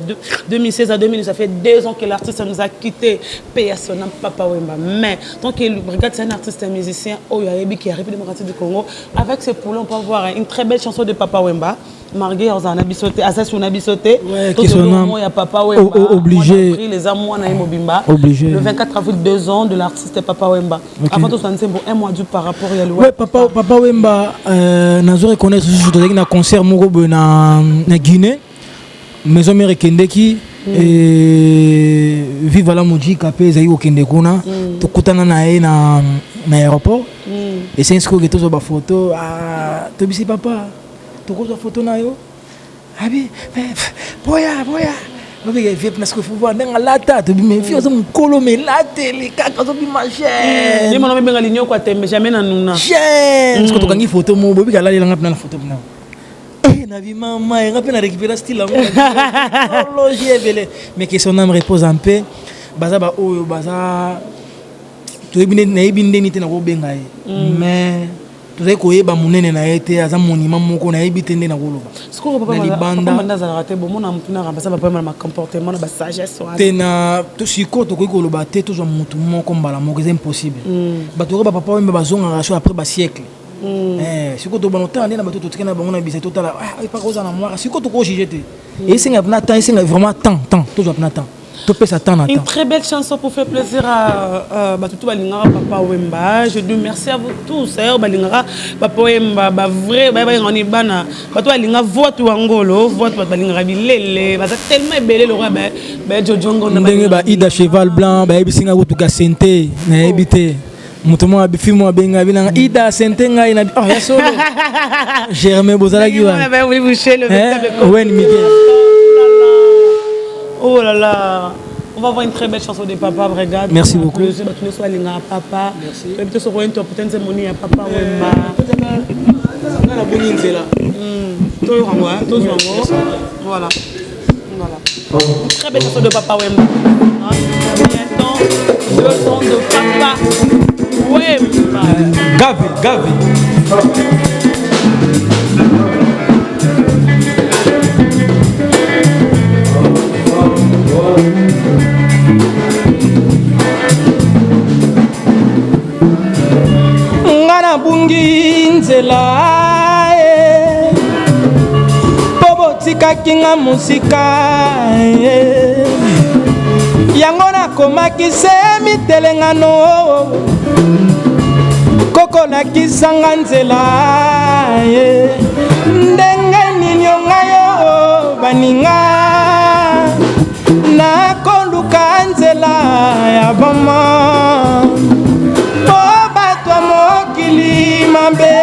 2000, ça fait 2 ans que l'artiste nous a quitté. PS, Papa Wemba. Mais tant qu'il regarde, c'est un artiste, un musicien, qui est arrivé démocratique du Congo. Avec ce poulon, on peut voir une très belle chanson de Papa Wemba. Marguerite, on a bisoté, Assassin, on a bisoté. Qui son nom il y a Papa Wemba. Obligé. Les amours, on a Mobimba. Obligé. Le 24 avril, 2 ans de l'artiste Papa Wemba. Avant tout, c'est un mois du par rapport à l'ouest. Oui, Papa Wemba, nous reconnaître un concert na Guinée. Maison mère Kendeki et vive la Moji Kapé Zaïo Kendekuna to kutana na aéroport et c'est inscrit que tous ba photo ah to bisi papa to ko photo na yo abi boya ok vieux parce que faut voir dans la tête mais vieux ça mukolo mais la télé kaka zo bi ma chaîne ni mon benga linyo kwa tembe jamais na nuna chaîne parce que to kangi photo mo bobi kala langa na photo na na vie maman et rappelle récupérer style mais que son âme repose en paix baza ba oyo baza to ebine na ebinde ni te na ko benga mais to zai ko yeba munene na yete aza monument moko na ebite ndé na ko loba ce ko papa banda za raté bon mona mutuna rambasa ba ma comportement na ba sagesse te na to siko to ko loba te to zo mutu moko mbala moko c'est impossible ba to ba papa ba zonga raso après ba siècle siko to banoto ande na bato to tikena bango na bisa totala pas cause na moi siko to ko juger te et c'est vraiment temps to zo na temps Une très belle chanson pour faire plaisir à Batutu Balingara, Papa Wemba. Je dis merci à vous tous. Balingara, Papa Wemba, vrai, on est bana. Batutu Balingara, voix tout angolo, voix tout Balingara, bilele. C'est tellement belle le roi, Jojongo. Ida cheval blanc, Bisinga Wutuka Sente, Naebite. Mutumo abifimo abenga binanga Ida Sente ngai na oh ya solo. Germain Bozala Giwa. Oui, vous chez le Wen Miguel. Oh là là, on va avoir une très belle chanson de Papa Brigade. Merci beaucoup. Papa. Merci. Tu sur une top peut-être moni à Papa Wemba. La bonne nzela. Voilà. Une très belle chanson de Papa Wemba. Bientôt, le son de Papa Wemba. Gavi. Ngana bungi nzela Bobo tika kinga musika Yango na komaki se mitelengano Koko na kisanga nzela Ndenge ninyo ngayo baninga Na koluka nzela ya bama Boba twa mokili mambe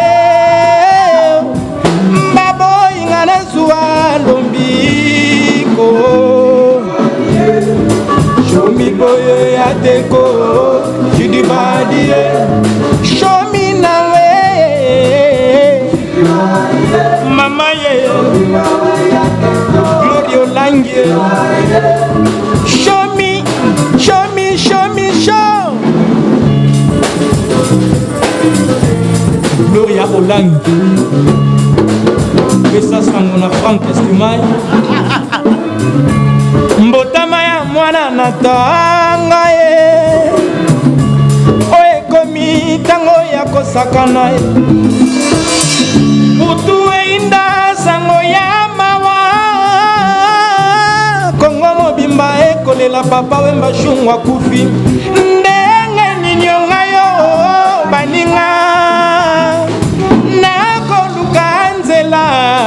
Mbabo inga na zuwa lombiko Show me boye ya teko Jidibadie Show me na we Mama ye Glorio Lange Show me Gloria Olang Pesa sango na Frank Estimai Mbotama ya mwana na tanga ye Oe komi tango ya kosakana ye Utu inda sango ya mawa Kongo mobimba ekolela Papa Wemba shungwa kufi Ndenge ninyonga yo baninga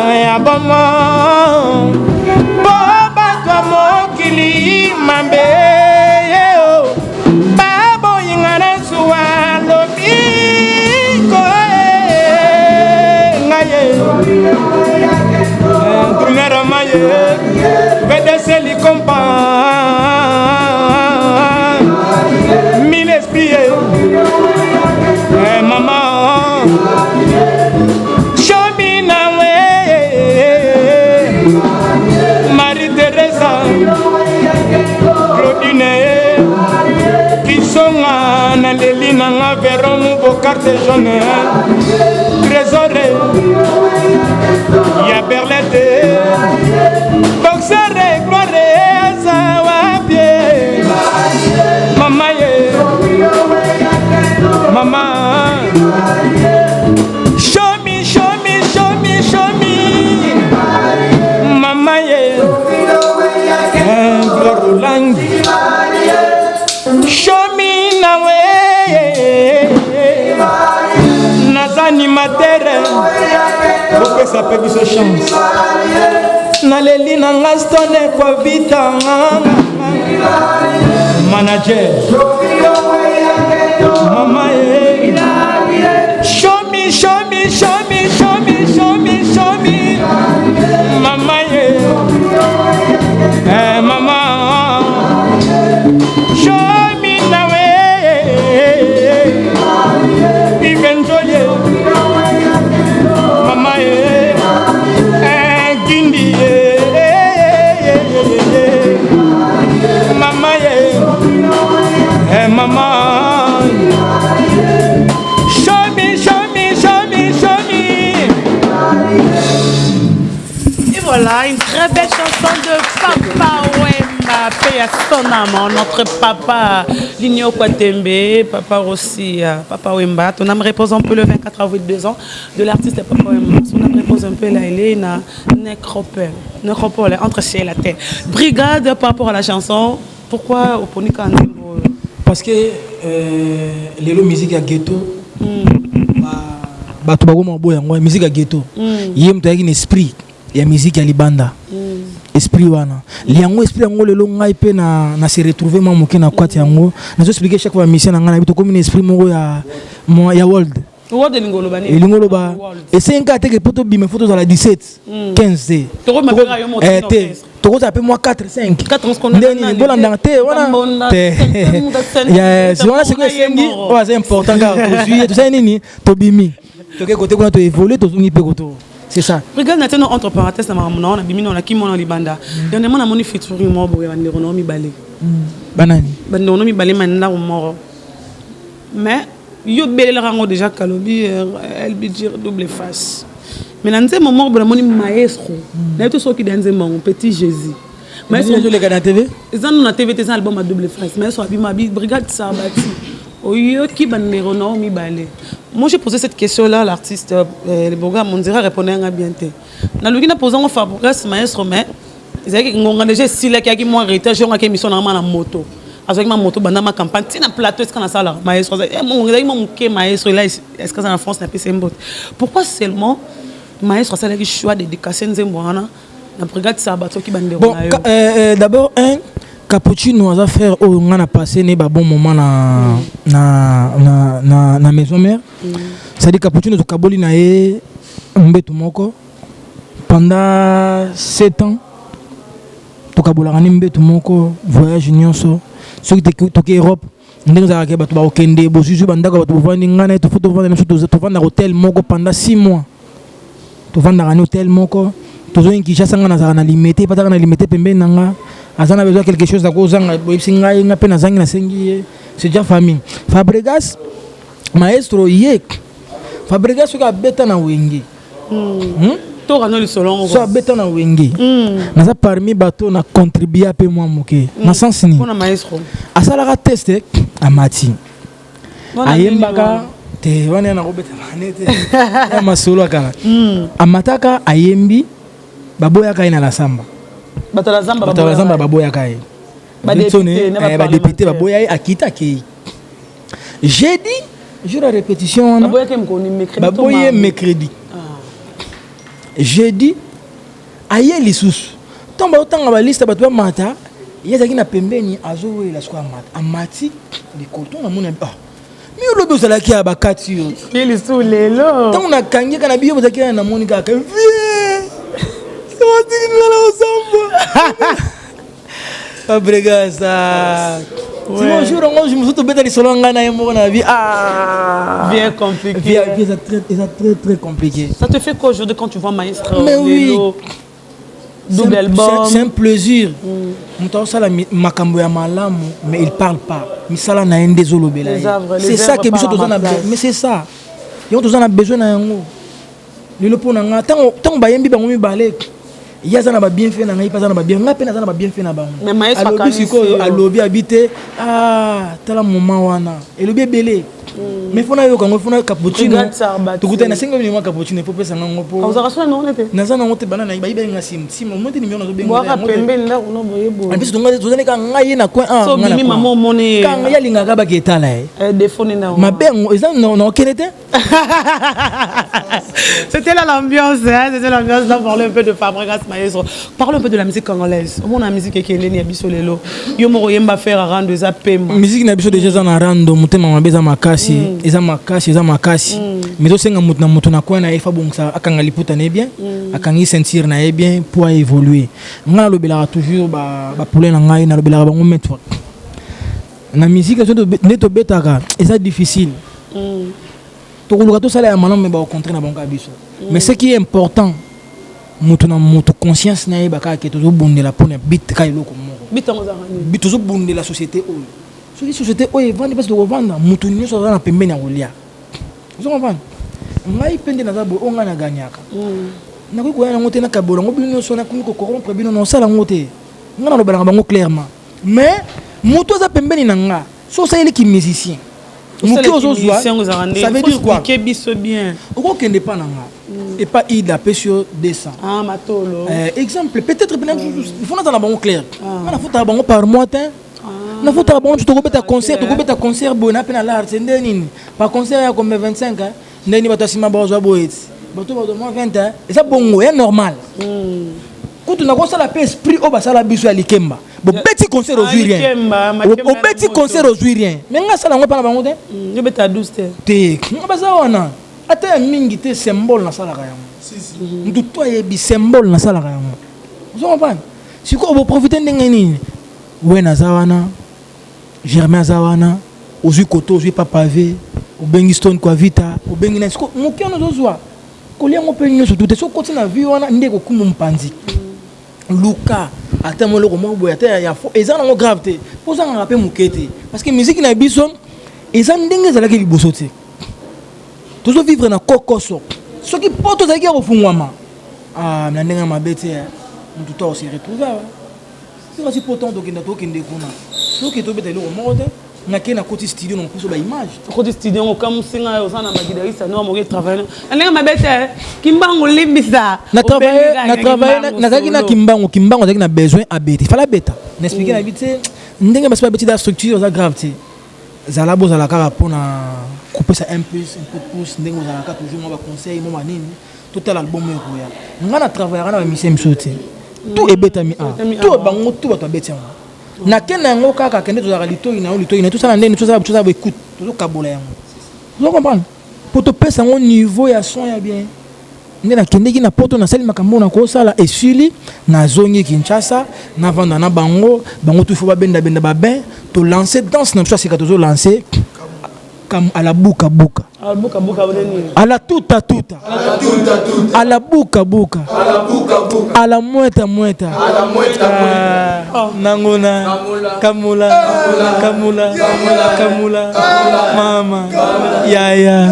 ya bama Boba twa mokili mambe Babo ingana suwa lobiko Ngaye Dunera maye Vedese li kompa Mille esprit Mama na leli na nga veron bo carte jaune trésoré ya berlete boxere gloire sa wa pie mama ye mama show me mama ye gloire langue show me na way Nazani matere Pourquoi ça peut être chance Na leli na ngastone kwa vita Manager Mama Show me Mama Mama Show me the way Even Jolie Mama Gindi Mama Mama Show me Et voilà, une très belle chanson de Papa Wemba, paix à son âme, notre papa Ligno Kwatembe, Papa aussi, Papa Wemba. Ton âme repose un peu le 24 avril 2 ans de l'artiste Papa Wemba. Son âme repose un peu là, il est une nécropole entre ciel et la terre. Brigade par rapport à la chanson. Pourquoi oponika nzembo? Parce que les musique à ghetto bato bagoma boya ngwa musique à ghetto yem to yakini esprit ya musique ya libanda esprit wana liango esprit yango lelo ngai pe na se retrouver moi moké na kwati yango nazo expliquer chaque fois mission na ngana bito comme une esprit moko ya world lingolo bani lingolo ba et c'est un cas que poto bime photos à la 17 15 toko mapera yo moto toko ça peut moi 4 5 4 qu'on a ndeni bolanda te wana te ya c'est voilà c'est que c'est important car aujourd'hui tout ça nini to bimi to ke côté kuna to évoluer to zungi pe koto c'est ça. Regarde maintenant entre parenthèses on a bimi na kimono libanda dernièrement na moni featuring mo boye bandero no mi balé banani bandero no mi balé manna mo mais yo belé rango déjà kalobi elle veut dire double face mais dans ce moment bon moni maestro na tout ce qui dans mon petit Jésus maestro je le gars na TV ils ont na TV tes album à double face maestro abima brigade Sarbati oyo ki bandero no mi balé. Moi j'ai posé cette question là l'artiste le boga Mondira répondait bien té na luki na posé on Fabrice maestro mais ils avaient ngonga déjà si là qui moi héritage on a émission na moto avec ma moto banda ma campagne na plateau est-ce qu'on a ça là maestro mon maestro là est-ce que ça en France n'a pas symbole pourquoi seulement maestro ça le choix de dédicacer nzembo na brigade Sabato qui bandero bon d'abord Cappuccino a fait on a passé ne bon moment na maison mère ça dit Cappuccino to kaboli na e mbetu moko pendant 7 ans to kabola ni mbetu moko voyage nyonso ce qui to ke Europe ndenge za ke bato ba okende bo juju bandaka bato vandi ngana to photo vanda to vanda hôtel moko pendant 6 mois to vanda un hôtel moko to zo inki chasa ngana za na limité pataka na limité pembe nanga azana besoin quelque chose à cause boyipsinga nga pe na zangi na sengi c'est déjà famille Fabregas maestro yek Fabregas ka beta na wengi to rano le solon so beta na wengi na za parmi bato na contribuer pe moi moké na sens ni on a maestro asala ka test amati ayembaka te wana na robeta manete ya masolo kala amataka ayembi baboya kai na la samba batala zamba baboya kai ba député baboya akita ki jeudi jour de répétition baboya mercredi jeudi aye lisusu tomba otanga ba liste bato ba mata yezaki na pembeni azowe la swa mata amati le coton na mona mi olobi ozalaki ya bakati yo lisusu lelo ntango nakangi kana biyo bozalaki na moni kaka Fabregas sinon jour on je me suis tombé les salons ngana yemo na vie bien compliqué c'est très compliqué. Ça te fait quoi aujourd'hui quand tu vois maestro mais oui double album c'est un plaisir muto sala makambo ya malamu mais il parle pas misala na ndezolo bela c'est ça que biso tozana mais c'est ça yo tozana besoin na yango le pona nga tant bayembi bango mi balé il y a ça na ba bien fait na ngai pas ça na ba bien nga pe na ça na ba bien fait na bango mais maestro alobi siko alobi habité tala moment wana elobi belé mais fona yo kango fona cappuccino tukuta na singo ni moi cappuccino faut pesa ngango po auzaka na onete na sana ngote banana ba iba nga sim monte ni miono zo bengo ngwa pembe na uno boyebo en plus tozane ka ngai na coin so bimi maman moni ka ngai linga ka ba ketala défone na ma bengo ils non kenete c'était là l'ambiance c'était l'ambiance là parler un peu de Fabregas maestro parle un peu de la musique congolaise on a musique qui est née biso lelo yo moko yemba faire rando za pema musique na biso déjà na rando mutema mabeza makasi eza makasi mais to senga mutu na kwa na efa bongsa akanga liputa ne bien akangi sentir na bien pour évoluer ngana lobela toujours ba poulet na ngai na lobela bango metwa na musique so neto betaka eza difficile to kuluka to sala ya malamu mais ba au contraire na bango biso mais ce qui est important mutu na mutu conscience na ye baka ke to zo bondela pona bit kai loko moko bit to zo bondela société o soki société oyo evandi mpasi tokovanda mutu nyonso aza na pembeni ya kolia ozokovanda ngai mpe nde naza boye oyo ngai naganyaka nakoki koya nango te nakabola yango bino nyonso nakomi kokorompre bino na osala yango te ngai nalobalaka bango clairement mais mutu aza pembeni na nga so osaleliki musicien moki ozozwa ça veut dire quoi okokende pa na nga epa ide apesi yo 200 matolo exemple peut-être il faut nazala bango clair nga nafutaka bango par mois te na faut ta bon tu te concert bona pena l'art c'est ndeni par concert ya comme 25 ans ndeni batasima bazo boet bato bazo moins 20 ans et ça bongo est normal quand on a quoi ça la paix esprit au basa la biso ya likemba bo petit concert aux rien au petit concert aux rien mais nga sala ngwa pa na bango te yo beta 12 te basa wana ata mingi te symbole na sala ka yango ndu to yebi symbole na sala ka yango vous comprenez si ko bo profiter ndenge nini wena zawana Germain zawana ozui koto ozui papavé obengi stone kwa vita obengi na siko mokiano zozwa kolia ngo pe nyoso tout so koti na vie wana ndeko kumu mpanzi luka ata moloko mo boya ata ya fo ezana ngo gravité poza nga pe mukete parce que musique na biso ezana ndenge zala ke liboso te tozo vivre na kokoso soki poto za ki ofungwama na ndenge mabete mutu to se retrouver c'est pourtant donc na to kende kuna soki to beta loko mo te na ke na côté studio non poso ba image côté studio ngo comme singa yo sana magidarista no mo travailler ndenge mabete kimbango limbisa na travailler na zaki na kimbango zaki na besoin abeti fala beta n'expliquer na vite ndenge basi ba beti da structure za gravité zala bo zala kaka pona couper ça un peu pouce ndenge zala ka toujours mo ba conseil mo manini tout l'album yo ya ngana travailler na mission msote tout ebeta mi tout bango tout bato beti na kena ngo kaka kende to za litoi na tout ça na ndeni tout ça ba écoute tout kabola yango vous comprenez pour te pesa un niveau ya son ya bien ndena kende ki na poto na sali makambo na ko sala esili na zongi Kinshasa na vanda na bango tout faut ba benda ba ben to lancer danse na choisi ka to lancer comme à la buka buka à la tuta à la buka buka à la mueta nangona kamula mama yaya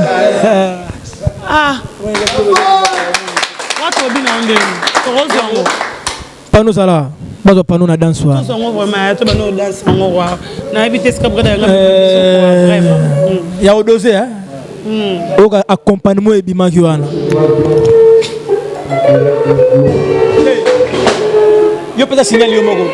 watu bina ngeni tozo pano sala bazo pano na danse wa tozo vraiment to bano danse ngo wa na éviter ce que brada vraiment ya odose oka accompagnement ebimaki wana yo pesa signal yo moko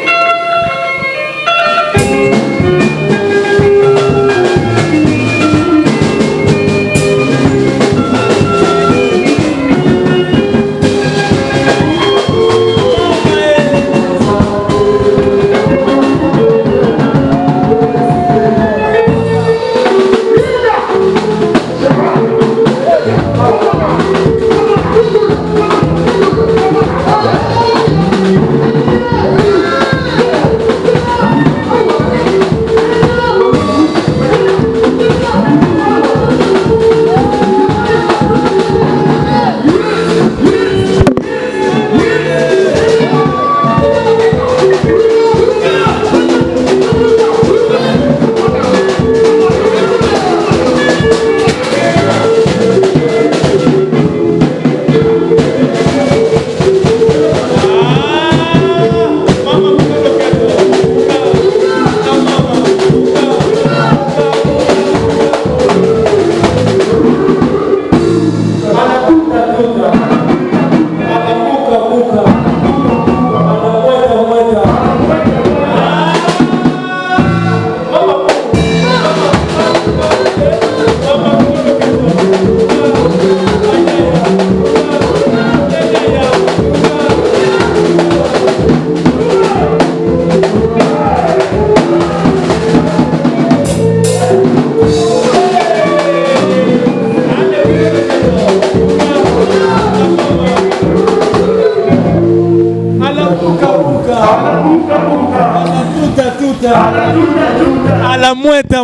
A la mueta.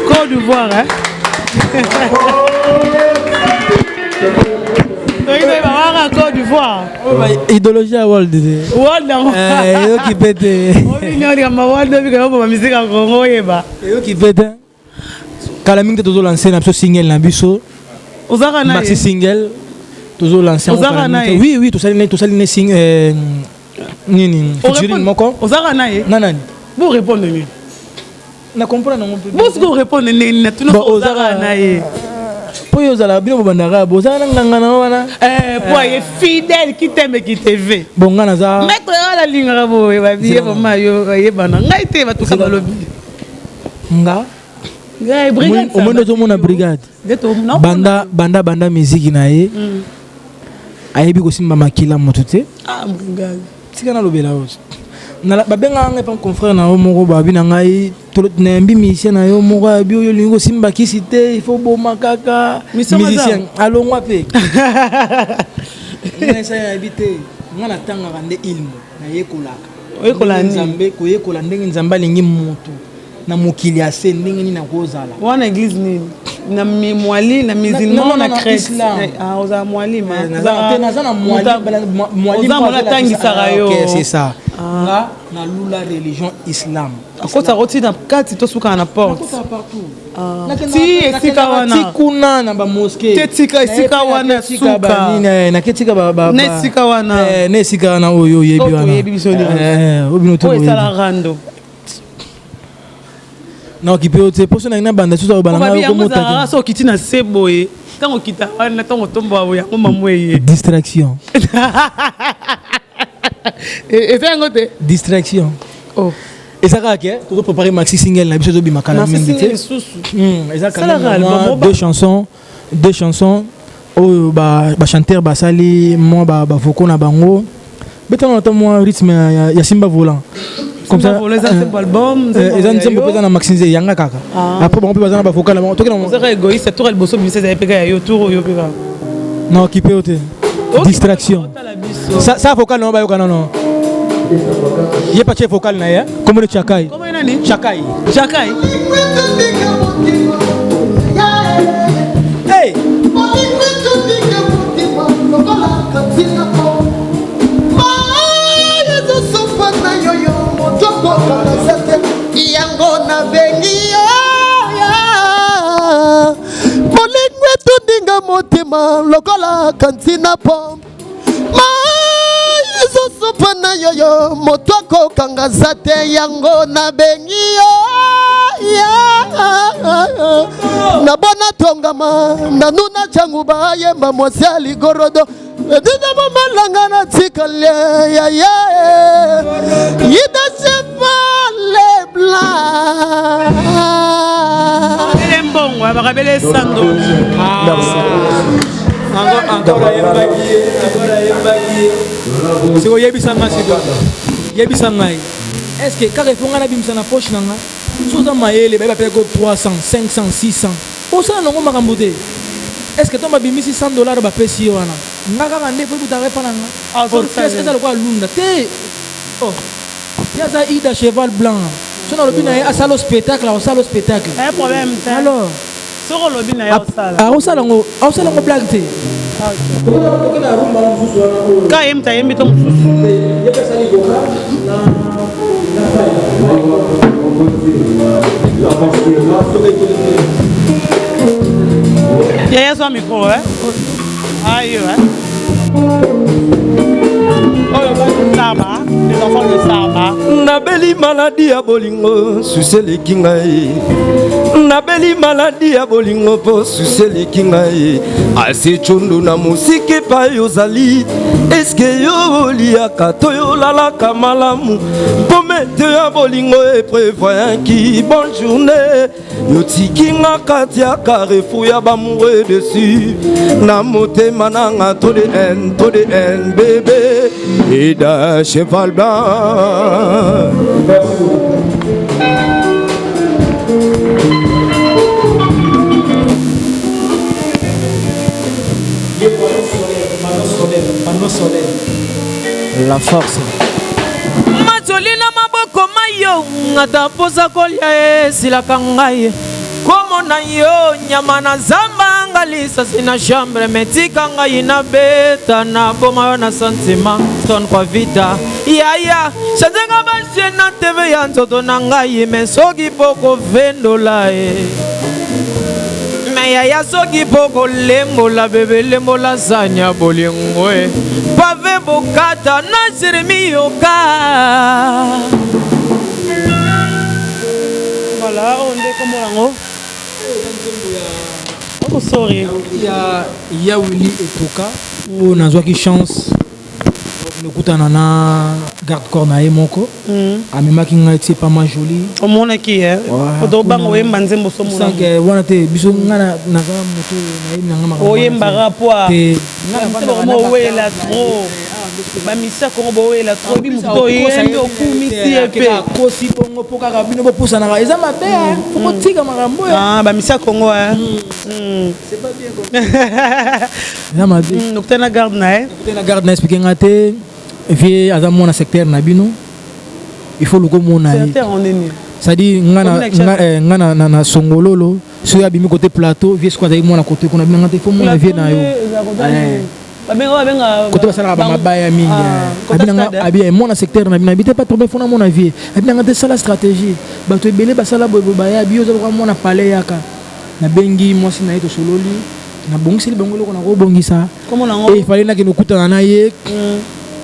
Côte d'Ivoire, hein? Côte d'Ivoire. Idéologie à World. World, yo qui pète. Yo qui pète. Kalaming te toujours lancé na single na biso. Maxi single. Toujours lancé. Oui, tout ça les single. Nini. Featuring moko. Ozara nae. Nanani. Vous répondez. Na comprendre non. Vous répondez na tout nos ozara nae. po yo zala bino bandara boza na nganga wana po ye fidèle qui t'aime qui te veut bonga na za maître la linga boye ba biye vraiment yo yebana ngai te ba tuka balobi nga ngai brigade au moins to mona brigade banda musique na ye ayebi ko simba makila moto te brigade tika na lobela ose na babenga nga pa confrère na moko ba bina ngai to na mbi musicien na yo moko abi yo lingo simba kisite il faut boma kaka musicien alongwa pe nga sa ya bité nga na tanga bande ilmo na yekolaka oyekola nzambe ko yekola ndenge nzamba lingi moto na mokili ase ndenge ni na kozala wana église nini na mwali na musulman na chrétien oza mwali ma naza na mwali oza tangisaka yo c'est ça nga na lula religion islam akota roti na kati to suka na porte ti esika wana tikuna na ba mosquée tetika esika wana suka nini na ketika ba na esika wana na esika wana oyo yebi wana yebi bisoni obino to esala rando na okipe te poso na ina banda susa obana ko mota so kiti na seboye tango kita wana tango tombo abo ya ngoma mweye distraction et fait ngote distraction oh et ça ka ke to préparer maxi single na biso to bima kala mingi te exactement deux chansons oh ba chanteur ba sali moi ba voko na bango betango to moi rythme ya Simba Volant comme ça pour les albums ils ont sempre présent na maximiser yanga kaka après bon peut bazana ba vocal na to on serait égoïste tout el bosso bi c'est peka yo tour yo peka non qui peut te distraction ça vocal non ba yo kana non yé pas chef vocal na ya comme le chakai comment nani chakai hey yango na bengi molingwe tudinga motima lokola kantina pom ezosopa na yoyo moto akokanga za te yango na bengi nabona tongama nanuna jangu bayemba mwasi ya ligorodo edina momalanga na tikale yida sepa le blanc mbongo abakabele sando encore siko yebisanga siko yebisanga est-ce que kaka fonga na bimisa na poche nanga soza mayele ba pe ko 300 500 600 osala nango makambo te est-ce que tomba bimisi $100 ba pesi wana ngaka kande po butare pananga orchestre ezalo kwa lunda te oh yaza ida cheval blanc sona lobina ya salo spectacle un problème alors soko lobina ya osala osala ngo blague te ka yemta yembi to mususu yaya so micro ayo les enfants de Saba. Nabeli maladie à bolingo, suce les kingaï. Nabeli maladie à bolingo, po suce les kingaï. Assez chondo na musique pa yozali. Est-ce que yo lia katoyo lala kamalamu? Pomete à bolingo et prévoyant qui bonne journée. Yo tikinga katia carrefour ya bamoureux dessus. Na mote mananga to de haine bébé. Et d'un cheval blanc. La force. Matolina maboko mayo ngata posa kolia silaka ngai. Komona yo nyama na zamba ngalisa sina chambre metika ngai na beta na boma na sentiment ton kwa vita yaya chazenga bashe na TV ya nzoto na ngai mesogi poko vendola me yaya sogi poko lembola bebe lembola sanya bolingo pave bokata na Jeremi yoka. Voilà, on est comme on trop sorry. Il y a Willy Etoka où on a joué chance. Le kutana na garde corps na moko. Amema ki ngati pas mal joli. Au monde qui est. Odo bango we manze moso mona. Sans que wana te biso ngana na ga moto na ngama. Oyembara poa. Ngana we la trop. Ba misa ko bo we la trop bi moto yembe okumi si epe. Ko si bongo poka ka bino bo pusa na eza mabe faut tika marambo. Ah ba misa Congo c'est pas bien comme. Eza mabe. Donc tena garde na Tena garde na expliquer ngate. Vie à mon secteur nabino il faut le commoner ça dit ngana na songololo so ya bimi côté plateau vie squad mon à côté qu'on a bien faut mon vie na yo côté basala ba mabaya mingi abina abia mon secteur na bina pas tomber fona mon avis abina ngate ça la stratégie ba to belé basala ba ya bio zo mon na palais yaka na bengi moi si na eto sololi na bongisi bongolo ko na ko bongisa et il fallait na que nous coûte na ye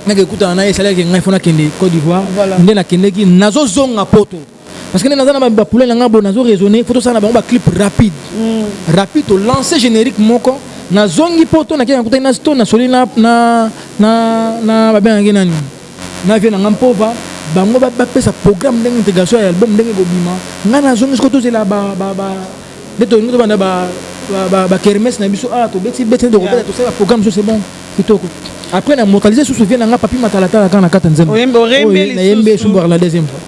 nake kuta na esala ke ngai fona kende Côte d'Ivoire ndé na kende ki nazo zonga poto parce que naza na ba poulet na ngabo nazo raisonner photo ça na ba clip rapide rapide to lancer générique moko na zongi poto na kenda kuta na sto na soli na ba ben ngena ni na vie na ngampova bango ba pesa programme d'intégration ya album ndenge go bima ngana zongi sko to zela ba de to ngi to banda ba kermesse na biso to beti de robert to ça programme c'est bon kitoko. Après, on a mortalisé sous souvenir de Papi Matalata quand on a 4 ans. Yembe sous la deuxième fois.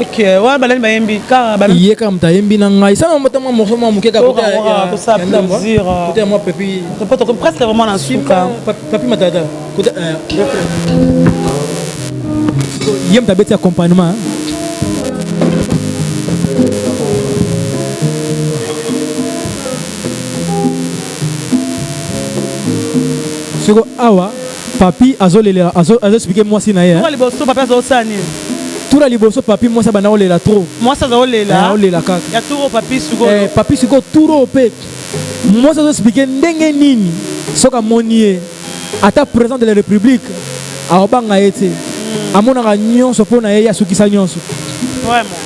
Ok, ouais, balen yembi car yé comme ta yembi nanga. Ça on m'a morceau moi muké ka côté. Tout ça plaisir. Côté moi Papi. C'est pas trop presque vraiment dans soupe. Papi Matalata. Côté yem ta bête accompagnement. Siko awa papi azolela azo expliquer moi si na ya. Toi les bosso papa azosani. Tout la liboso papi moi ça bana olela trop. Moi ça olela. Olela kaka. Ya tout papi suko. Papi suko tout pe. Moi ça expliquer ndenge nini soka monie ata président de la République a obanga ete. Amona ga nyonso pona ya sukisa nyonso. Vraiment.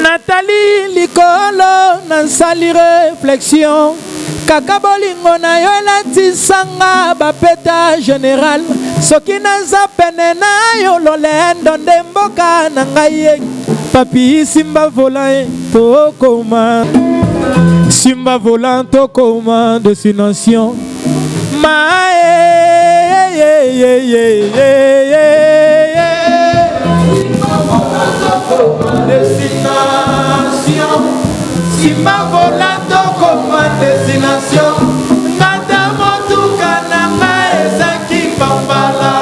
Nathalie Likolo na sali réflexion. Kaka bolingo na yo latisanga bapeta général soki naza pene na yo lolendo nde mboka na ngai papi simba volant tokoma simba volant tokoma destination destination simba volant tokoma destination madame tukananga ezaki pambala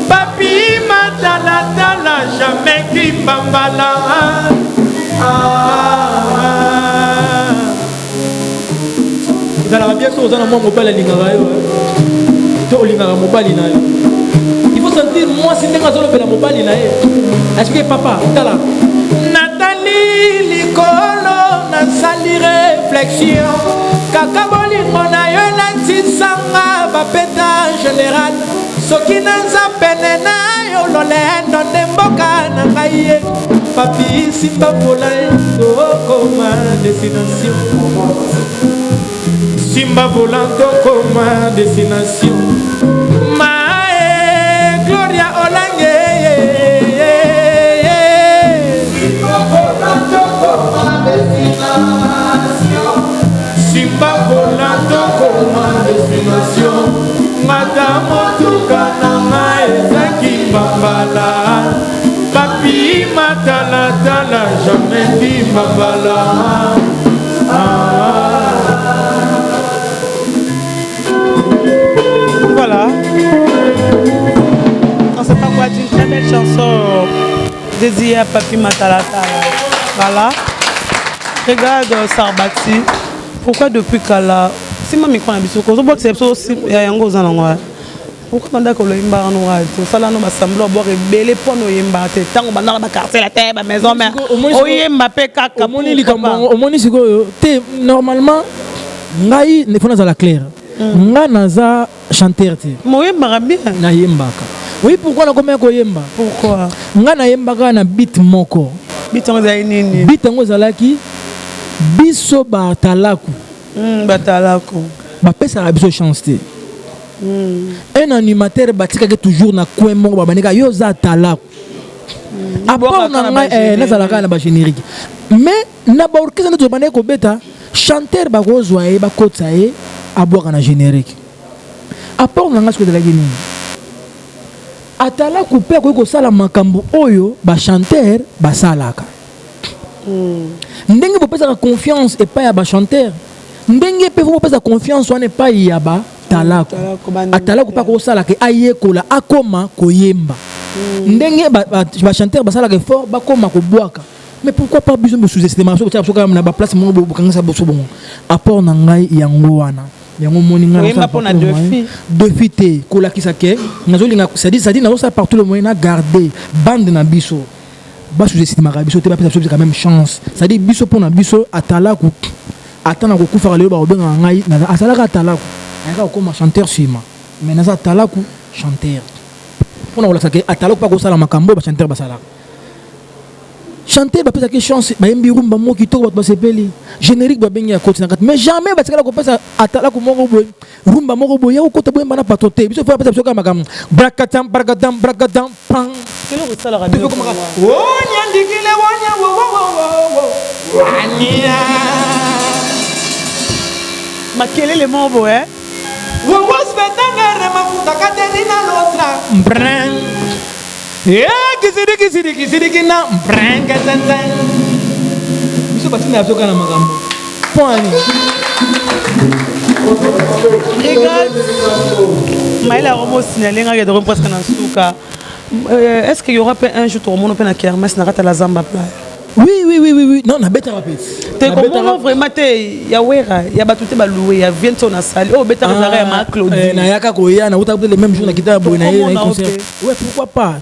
papi matalatala jamais ki pambala ezalaka bien so oza na mwa mobali alingaka yo to olingaka mobali na yo il faut sentir mwasi ndenge azolobela mobali na ye explique papa tala Nathalie Likolo nasali réflexion kaka bolingo na yo natisanga bapeta général soki naza pene na yo lolendo nde mboka na ngai ye papi simba vola tokoma destination simba vola tokoma destination mae Gloria Olange simba volando como destination madame tukananga ezaki mbambala papi matalatala jamais dit mbambala voilà on sait pas quoi une très belle chanson dédiée à Papi Matalatala. Voilà. Regarde Sarbati. Pourquoi depuis Kala si ma micro na biso ko bo que aussi yango za nangwa. Pourquoi banda ko lo imba no wa to sala no basamblo bo rebele pono yemba te tango banda ba quartier la terre ba maison mais o yemba pe kaka omoni likambo omoni siko te normalement ngai ne fona za la claire. Nga naza chanteur te. Mo yemba bien na yembaka. Oui, pourquoi on a combien de yemba? Pourquoi? On a yemba na beat moko. Beat en nini? Beat en zalaki biso batalaku batalaku bapesaka biso chance te un animateur batikaki toujours na coin moko babandika yo za talaku apport na ngai nazalaka na bagénérique mais na baorchestre nde tobandaki kobeta chanteur bakozwa ye bakotisa ye abwaka na générique apport na ngai soki ezalaki nini atalaku mpe akoki kosala makambo oyo bachanteur basalaka ndenge bopesaka confiance epai ya bachanteur ndenge mpe bopesa confiance wana epai ya batalaku atalaku mpe akosalaka ayekola akoma koyemba ndenge bachanteur basalaka effort bakoma kobwaka mais pourquoi pas biso de sous-estimation soka na place mo bokangisa boso bongo apport na ngai yango wana yango moni nga na deux filles te kolakisa ke nazolinga c'est-à-dire nazosa partout le moyen na garder bande na biso ba sous-estimaka biso te ba pesa quand même chance c'est-à-dire biso pona biso atalaku atana kokufa lelo ba obenga ngai na asalaka atalaku ayaka koma chanteur sima mais naza atalaku chanteur pona kolakisa ke atalaku pa kosala makambo ba chanteur basalaka chanter bapesa ke chance bayembi rumba mo kitoko bato basepeli générique babengi ya koti na kati mais jamais batikala kopesa atalaku moko boye rumba moko boye okota boyemba na pato te biso fa pesa biso kama kam brakatam brakatam brakatam pang kelo kosalaka biso wonya ndikile wonya wo ania makelele mo boye wo spetangere mafuta katerina lotra breng kisiri na mbrenga tantan biso batina azoka na makambo point regarde Maïla Romo signalé nga de presque na suka est-ce qu'il y aura un jour tout le monde peut na kermesse na rata la zamba playa oui non na beta rapide te comment vraiment te ya wera ya batute ba louer ya viento na salle oh beta bazara ya ma Claudie na yaka ko ya na uta le même jour na kita boy na concert ouais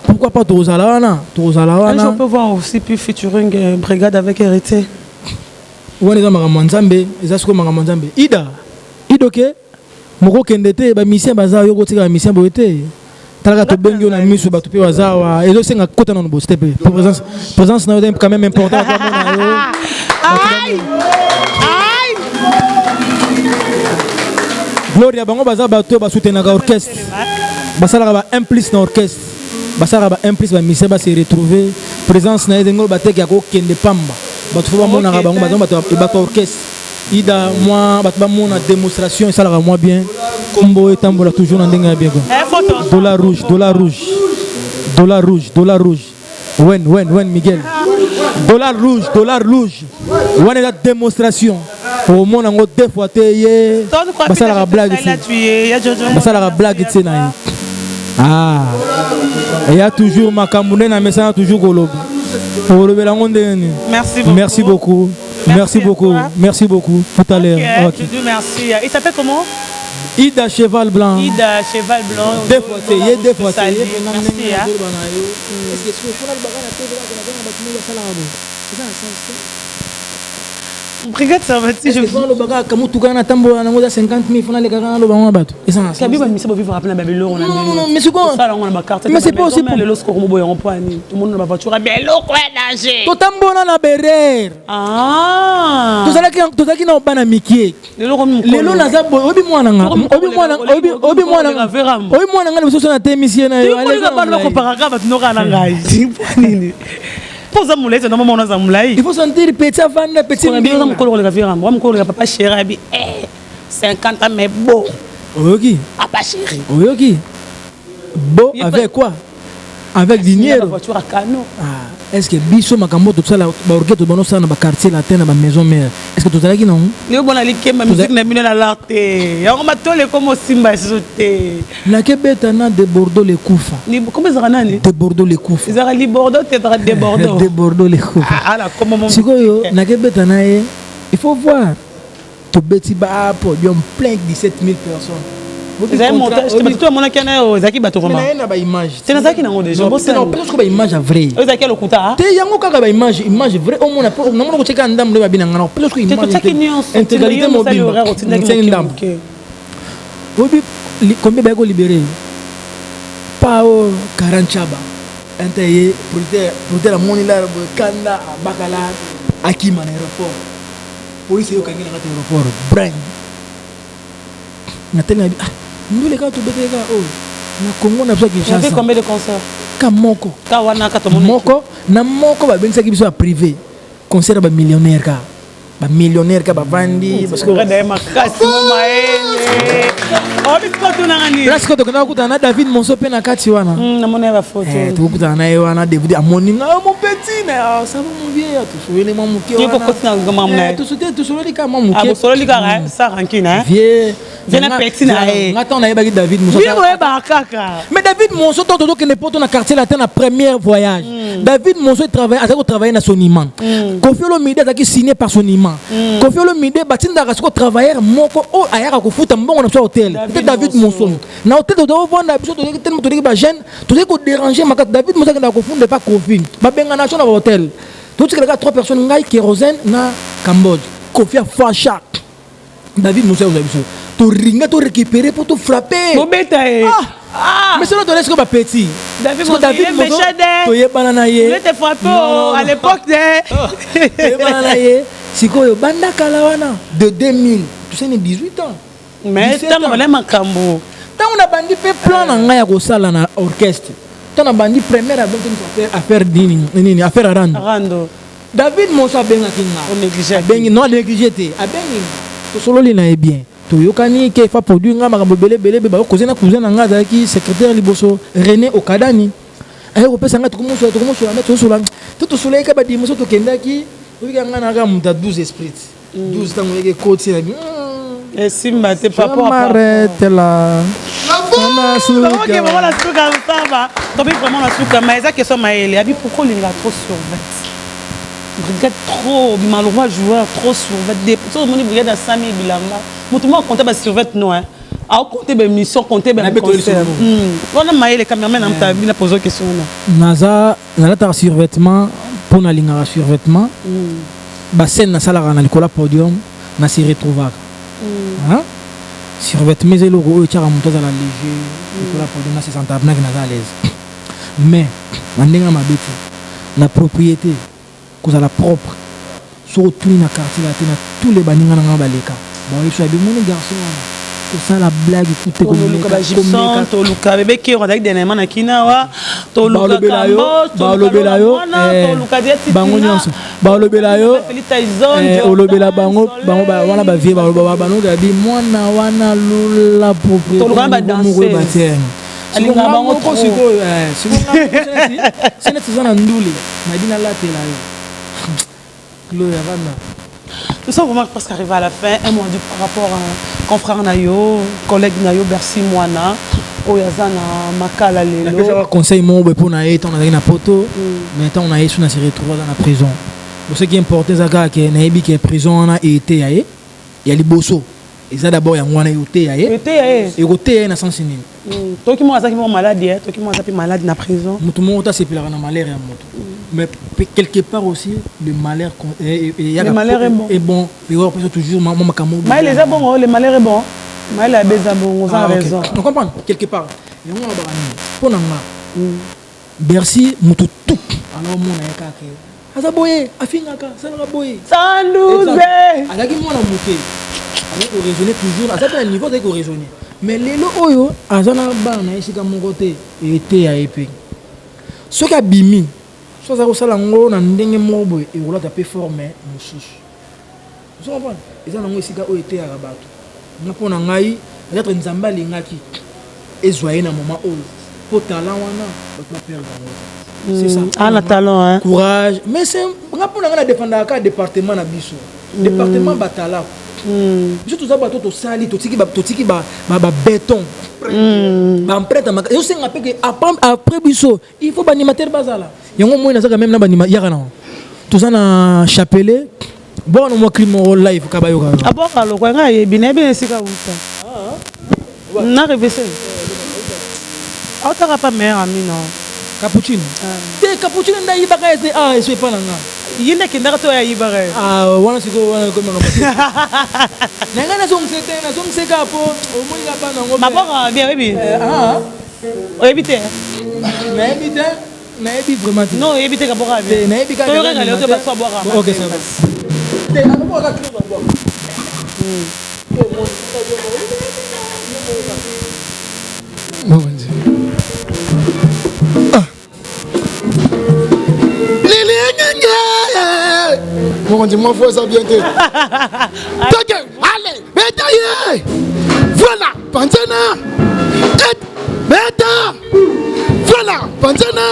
pourquoi pas tozala wana un jour on peut voir aussi puis featuring brigade avec hérité wana za makambo nzambe eza siko makambo nzambe idoke moko kendete ba mission baza yo kotika ba mission boete talaka to bengi na miso bato pe wazawa ezo senga kota na boste pe présence na quand même important kwa mona yo ai Gloria bango baza bato ba soutenaka orchestre basala ba implice na orchestre basala ba implice ba mission ba se retrouver présence na edengo bateki ya ko kende pamba bato fo ba mona bango bato orchestre ida moi bato ba mona démonstration et ça la moi bien combo etambola toujours na ndenge ya bien dollar rouge when Miguel dollar rouge wana la démonstration au monde en deux fois te basala la blague ici na il y a toujours makambo na message toujours kolobi kolobela ngondeni merci beaucoup tout à l'heure okay. Merci. Il s'appelle comment? Ida Cheval Blanc. Deux fois. Merci. Brigade Servati, je vois le bagage comme tout gagne à tambour à 50 000 francs les gars dans le banc à battre. Et ça. Kabiba mi sabo vivre après na babelo on a. Non mais c'est quoi? Ça on a ma carte. Mais c'est pas aussi pour le losco comme boy on point tout le monde na voiture babelo quoi danger. To tambour na berer. Ah. To zaki na bana mikie. Lelo na za boy obi mwana nga. Obi mwana nga biso na temisien na yo. Allez. Ko ba ko paraka ba tinoka na ngai. Nini? Posa moulay, c'est normalement on a moulay. Il faut sentir petit avant, petit. On a bien un color de la moi mon papa chéri, 50 ans mais beau. Ok. Papa chéri. Ok. Beau avec quoi? Avec dinero. La voiture à canot. Est-ce que biso makambo tout ça la orgueil bono ça na ba quartier latin na ba maison mère. Est-ce que tout ça qui non? Le bon ali kema musique na bino na l'arte. Ya on matole comme Simba soté. Na ke betana de Bordeaux les Koufa. Ni comment ça nani? De Bordeaux les Koufa. Ils ont li Bordeaux t'es de Bordeaux. De Bordeaux les Koufa. Ah là comment mon. Sikoyo na ke betana il faut voir. To beti ba pour bien plein 17 000 personnes. Vous avez monté, tout le monde qui a aux acquis bateau romain. C'est une image. C'est un qui n'a déjà. C'est une image vraie. Vous avez quel okuta? C'est une image vraie. Au moins, on a pas checké un dame de la bine. On peut une image. Intégralité mobile. C'est une dame. Combien de libéré? Pas 40 chaba. Intérêt pour la monnaie là, Kanda, Bakala, Akima, l'aéroport. police yo kangi na aéroport brain na tena ndule ka to beteka na Congo na Kinshasa. Il y avait combien de concerts? Kamoko Kawana ka to moko na moko ba benisa ki biso privé concert ba millionnaire ka bavandi parce que regarde makasi maele oh bisko na ngani là ce que tu as David Monso pe na kati wana na mona ba photo tu kuta na wana David amoninga mon petit na ça va mon vieux tu souvenez moi muke wana tu ko kotina ngama mna tu souvenez ka moi muke ah solo lika ça rankina vieux na petit na ngata na yeba ki David Monso oui ouais ba kaka mais David Monso to que ne poto na quartier latin na premier voyage David Monso travailler na son imam Koffi Olomide a signé par son imam Koffi Olomide batinda ka travailler moko o ayaka ko futa mbongo na hôtel David Monso na hôtel to vendre biso to tellement to ba jeune to ko déranger maka David Monso na ko funda pas Koffi ba benga na na hôtel tout ce que les 3 personnes ngai kérosène na Cambodge Koffi a facha David Monso biso to ringa to récupérer pour to frapper to beta mais c'est là to laisse ko ba petit David Monso to yebana na ye il était frappé à l'époque de yebana na ye sikoyo banda kala wana de 2000 tu sais ni 18 ans mais tant on a makambo tant on a bandi pe plan na nga ya ko sala na orchestre tant on a bandi première affaire nini affaire rando David Monso benga kinga on négligé bengi non négligé te abengi to solo li na e bien to yokani ke fa produit nga makambo belé ba ko zena cousin nga za ki secrétaire liboso René Okadani ay ko pesa nga to komo na to solo to solo ka ba di Monso to kendaki oui nga na ga muta 12 esprits 12 tango yeke côté na et simba te papa arrête là on OK vraiment la suka ça va to bi vraiment la suka mais ça question maele abi pourquoi il a trop survêt regarde trop malheureux joueur trop survêt des tout le monde regarde à 5000 bilanga mutu mo compter ba survêt non hein a compter ba mission compter ba concert on a maele cameraman am ta bina poser question naza na ta survêtement pour na linga survêtement ba scène na sala na likola podium na se retrouver hein survêtement zelo ko tshaka muto za la léger likola podium na se senta na à l'aise mais mandinga mabeti na propriété cause la propre sur tout na quartier là na tous les baninga na baleka bon il soit de mon garçon ça la blague écoutez comme Gibson to luka bébé qui on avec dernièrement na kinawa to luka ba lobela yo bango nyonso ba lobela yo olobela bango ba wana ba vie ba bano gabi mwana wana lula propriété to luka ba danser alinga bango ko siko c'est na ndule na dina la tela yo Gloria Vana. Nous sommes vraiment presque arrivés à la fin. Un mot par rapport à confrère Nayo, collègue Nayo, Bercy Moana, Oyazana, Makala Lelo. Déjà, conseil mon pour naïe, on a une poto, mais on a essayé de se retrouver dans la prison. Ce qui est important, c'est que Naïbi qui est prison, on a été aïe, il y a les bossos. Et ça d'abord, il y a un été aïe. Et côté aïe, na sens ni. Toi qui m'as dit malade, toi qui m'as dit malade dans la prison. Tout le monde a c'est plus la malheur mais quelque part aussi le malheur le malheur est bon et on peut toujours maman makamou mais les bon le malheur est bon mais la beza bon on a raison on comprend quelque part et on va pour nanga Bercy mutu tout alors mon na yakake azaboye afingaka ça na boye 112 alaki mona muke avec raisonner toujours à certain niveau avec raisonner mais lelo oyo azana bana esika mongote était à épée ce qu'a bimi soit ça ressemble à un ndenge moko et on l'a tapé formé mosusu vous comprenez ils ont esika oyo était à rabato na pona ngai peut-être nzamba lingaki ezwaye na moment oyo pour talent wana ba perdre c'est ça ah la talent hein courage mais c'est nga pona nga défendre ka département na biso département batala biso to za bato to sali to tiki ba béton ba prête ma yo senga pe que après biso il faut ba animateur bazala yango moi nazaka même na ba yaka na to za na chapelet bon mo crime live ka ba yo ka abo kalo kwa nga yebine bien sika uta na revese auta pas meilleur ami non cappuccino te cappuccino ndai ba ka ese eso pa na nga yinde kinda to ya yibare wana siko wana ko manga nanga na zong seka po o mo ina pa nango mabora bien oui o ebite na ebi vraiment non ebite ka bora bien na ebi ka to yo ka le to ba so bora OK ça va Bon, dis-moi, faut ça bien te. Allez, bétaillé. Voilà, Pantana. Beta. Voilà, Pantana.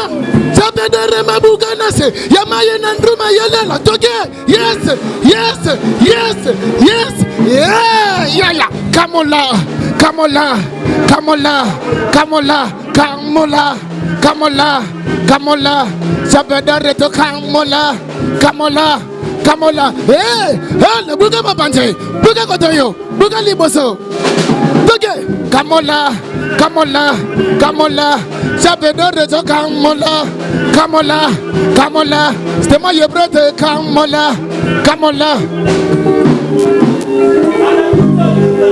Ça peut être ma bouganase. Yamaye Nandruma Yalela. Toge. Yes, yes, yes, yes. Yeah, yeah, yeah. Kamola, Kamola, Kamola, Kamola, Kamola, Kamola, Kamola. Ça peut être Kamola, Kamola. Kamola, le bouga papante, bouga kotoyo, bouga liboso. Toge, Kamola, Kamola, Kamola, ça peut être Kamola, Kamola, Kamola, c'était moi je prête Kamola, Kamola.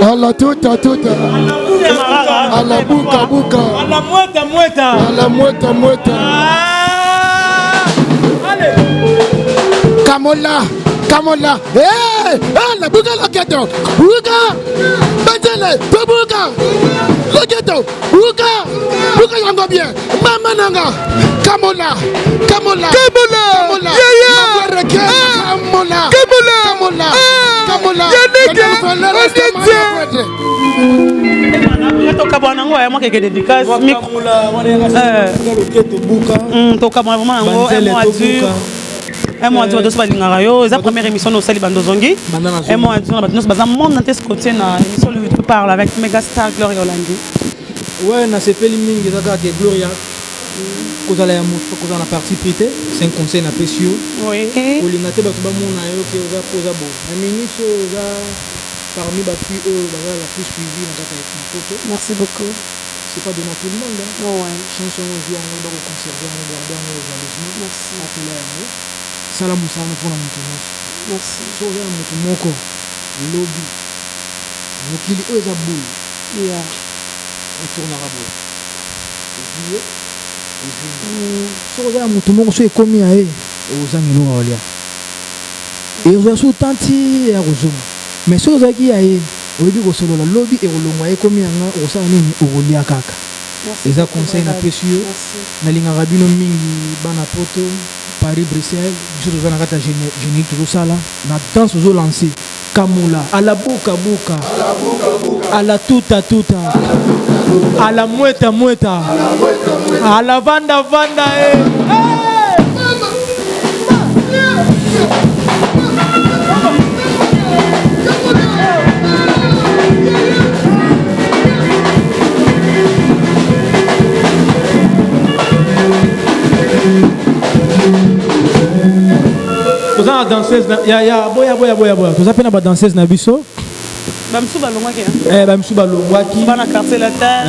À la tuta, tuta, à la bouka, bouka, à la moueta, moueta, à la moueta, moueta. Kamola, Kamola, la bouga loketo, bouga, Benzele, bouga, loketo, bouga, bouga yango bien, mama nanga, Kamola, Kamola, Kamola, Kamola, Kamola, Kamola, Kamola, un mois de la première émission au Sali Bandozongi. Un mois de la monde dans ce côté, émission où parle avec Megastar Gloria Olandi. Ouais, na c'est Peliming que Gloria. Cause la mouche, cause la participé, c'est un conseil na précieux. Oui. Pour les natés batu ba mona yo que va poser bon. La ministre va parmi ba puis la plus suivie dans ta photo. Merci beaucoup. C'est pas donné à tout le monde hein. Ouais. Chanson on vient on va conserver on garder on journalisme. Merci. Salam musana pour la maintenance. Merci. So ya mutu moko lobby. Mokili oza boule. Yeah. On tournera boule. So ya mutu moko so ekomi aye ozangelo olia. Et oza so tanti ya kozoma. Mais so ozaki aye oyebi kosolola lobby e kolongwa ekomi anga osala nini okolia kaka. Eza conseil na précieux. Nalingaka bino mingi bana poto. Paris, Bruxelles, je suis dans la générique de Sala. La danse aux lancés. Kamola, à la bouka bouka, à la tuta tuta, à la mueta mueta, à la vanda vanda. La danseuse boya tu appelles la danseuse na biso bamsu balongwaki bamsu balongwaki bana quartier latin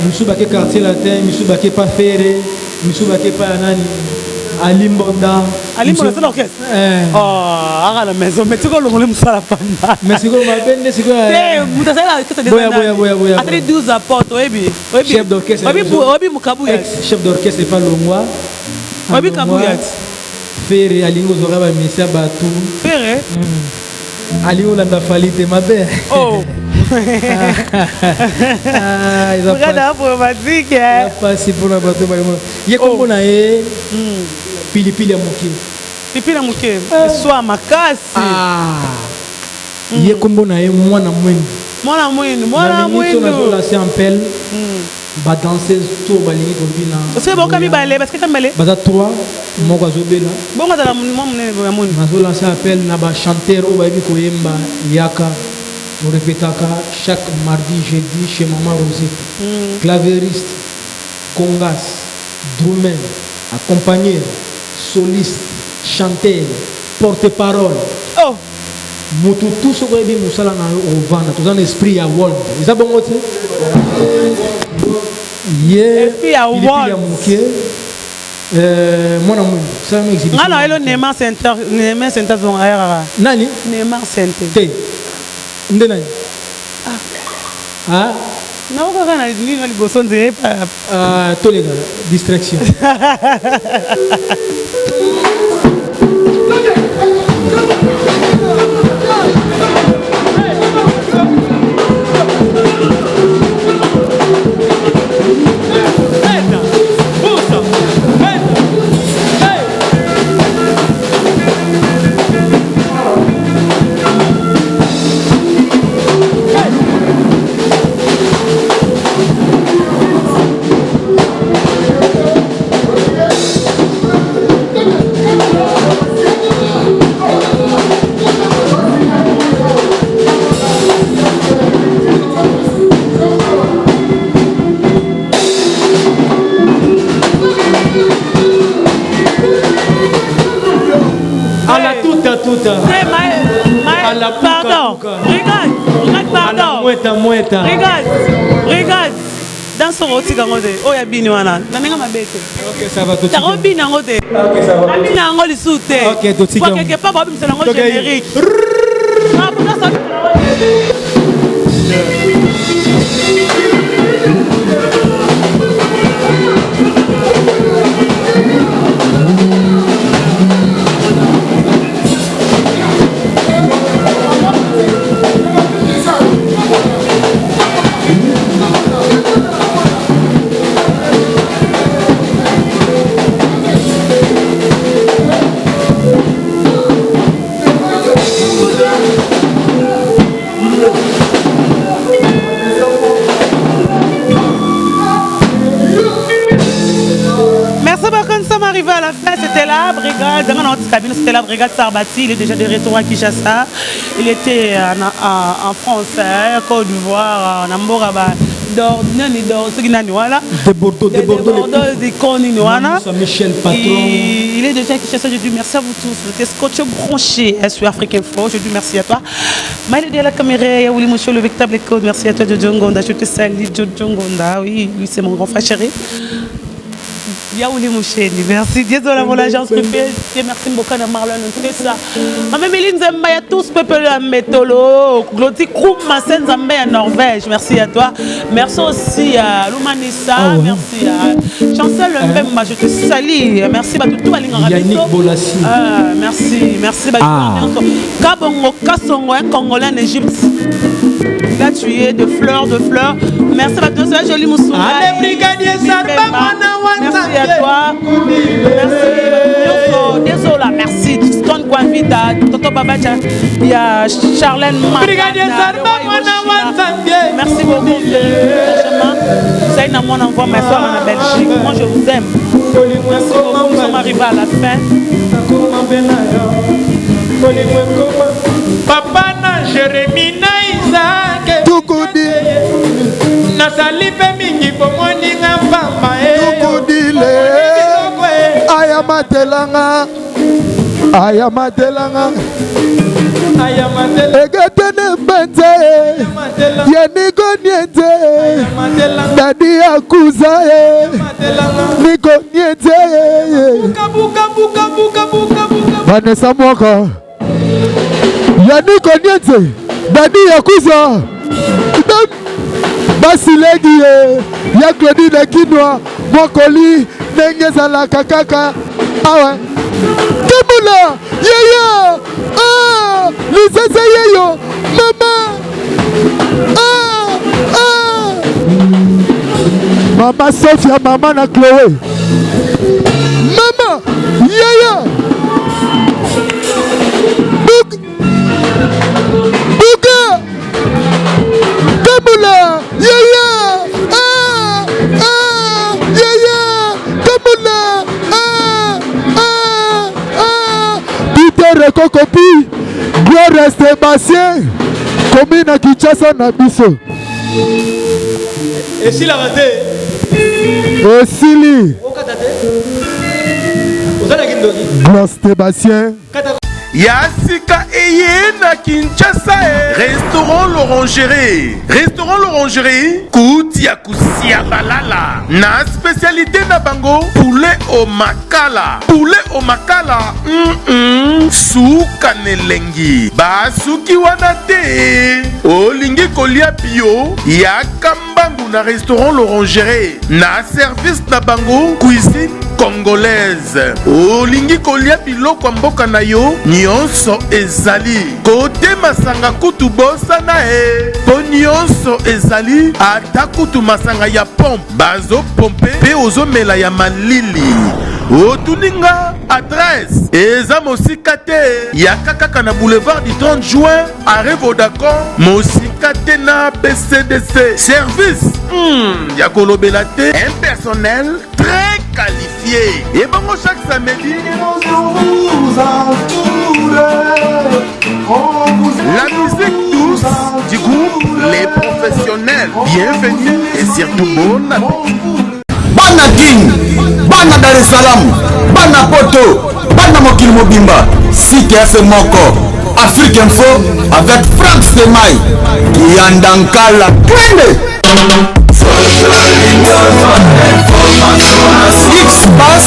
misu bake quartier latin misu bake pas ferré misu bake pas nani Alimbonda c'est l'orchestre oh à la maison mais tu connais le musala pamba mais c'est quoi ma bende c'est quoi mutasala boya après 12 apports obi chef d'orchestre obi mukabu ya chef d'orchestre pas longwa obi kabu ya Ferré, Alingo Zoraba Misia Batou. Ferré Alingo Landa Falite, ma belle. Oh regarde la problématique. Pas si pour la bateau. Il y a comme on a pili pili à mouké. Pili à mouké. Soit ma casse. Il y a comme on a moi na moine. Moi na moine. Moi na moine. On a lancé en pelle. Ba danseuse to balingi kombina. C'est bon kami balé parce que kami balé. Baza 3 moko azobela. Bon ngata la mo munene ya moni. Nazo lancer appel na ba chanteur o ba bi koyemba yaka. On répétaka chaque mardi jeudi chez Maman Rosette. Clavieriste, congas, drummer, accompagné, soliste, chanteur, porte-parole. Oh. Mutu tout ce que bien musala na o vana, tout un esprit à world. Ils a bon mot. Yeah, esprit à world. Mon amour, ça m'exhibe. Ah non, elle Neymar Center zone ailleurs. Nani? Neymar Center. Té. Ndena. Ah. Non, on va aller dans les bossons de tous les gars, distraction. Pardon. Regarde, pardon. Regarde. Dans son rôti, oh, il y a bini wana. Nanenga mabete. Ok, ça va tout. T'as robine en côté. Robine en côté sous terre. Ok, tout de suite. Quelque part, Bob, c'est l'angle générique. Ah, pour ça, arrivé à la fin, c'était la brigade. Dans notre cabine, c'était la brigade Sarbati. Il est déjà de retour à Kinshasa. Il était en France, Côte d'Ivoire, en Ambora, de Bordeaux, Michel Patron. Il est déjà à Kinshasa. Je dis merci à vous tous. Vous êtes scotché branché sur Afrique Info. Je dis merci à toi. Maïle de la caméra, Yaouli Moucho, le véritable code. Merci à toi, Jojo Ngonda. Je te salue, Jojo Ngonda. Oui, lui, c'est mon grand frère chéri. Yaouli Moucheni, merci. Désolé pour l'agence privée. Merci beaucoup à Marlon. C'est ça. Ma Méline Zamba, tous peuple à Métolo. Gloti Kroup, Massen Zamba à Norvège. Merci à toi. Merci aussi à Loumanissa. Merci à Chancel Mbemba. Je te salue. Merci à tout le monde. Yannick Bolassi. Merci. Kabongo Kassongo, un Congolais en Égypte. Là, tu es de fleurs. Merci à toi, c'est joli Moussou. Allez, brigadier Salba, merci à toi. Merci. Désolé, merci. Stone Kwavita, Toto Babacha. Il y a Charlène brigadier Salba, merci beaucoup. Ça y est, mon envoi, ma soeur en Belgique. Moi, je vous aime. Merci beaucoup. Nous sommes arrivés à la fin. Papa na Jérémie na Isaac Tukudi Nasali pe mingi pomoni nga pamba Tukudi le Ayamatelanga Egetene bente Yaniko niente Dadi akuza Niko niente Vanessa Mwaka Yaniko niente Dadi akuza Basilegi Ya Claudine Kinwa Mwakoli Nengeza la kakaka Awa Kamula Yaya Lisese yeyo Mama Sophia Mama na Chloé Mama Yaya Buga Kamula Yaya Yaya Kamula Peter Kokopi Gloire Sébastien commune à Kinshasa na biso Et si la raté Et Sili Gloire Sébastien Yasika Eyena Kinshasa Restaurant l'Orangerie Koutia Kusia Balala Na spécialité na bango poulet au makala Souka nelengi Basuki wana te Olingi kolia bio Yakambangu na restaurant l'Orangerie Na service na bango cuisine congolaise Olingi kolia biloko mboka na yo nyonso ezali kote masanga kutu bosana po nyonso ezali ata kutu masanga ya pompe bazo pompe pe ozomela ya malili otuninga adresse eza mosika te ya kaka na boulevard du 30 juin arrêt Vodacom mosika te na PCDC service ya kolobela te un personnel très qualifié et bon chaque samedi la musique douce du groupe Les Professionnels. Bienvenue et surtout bon appétit. Bana King, Bana Dar es Salaam, Bana Poto, Bana Mokil Mobimba, CTS Moko, Afrique Info avec Franck Stemai, Kiandankala Kende. X passe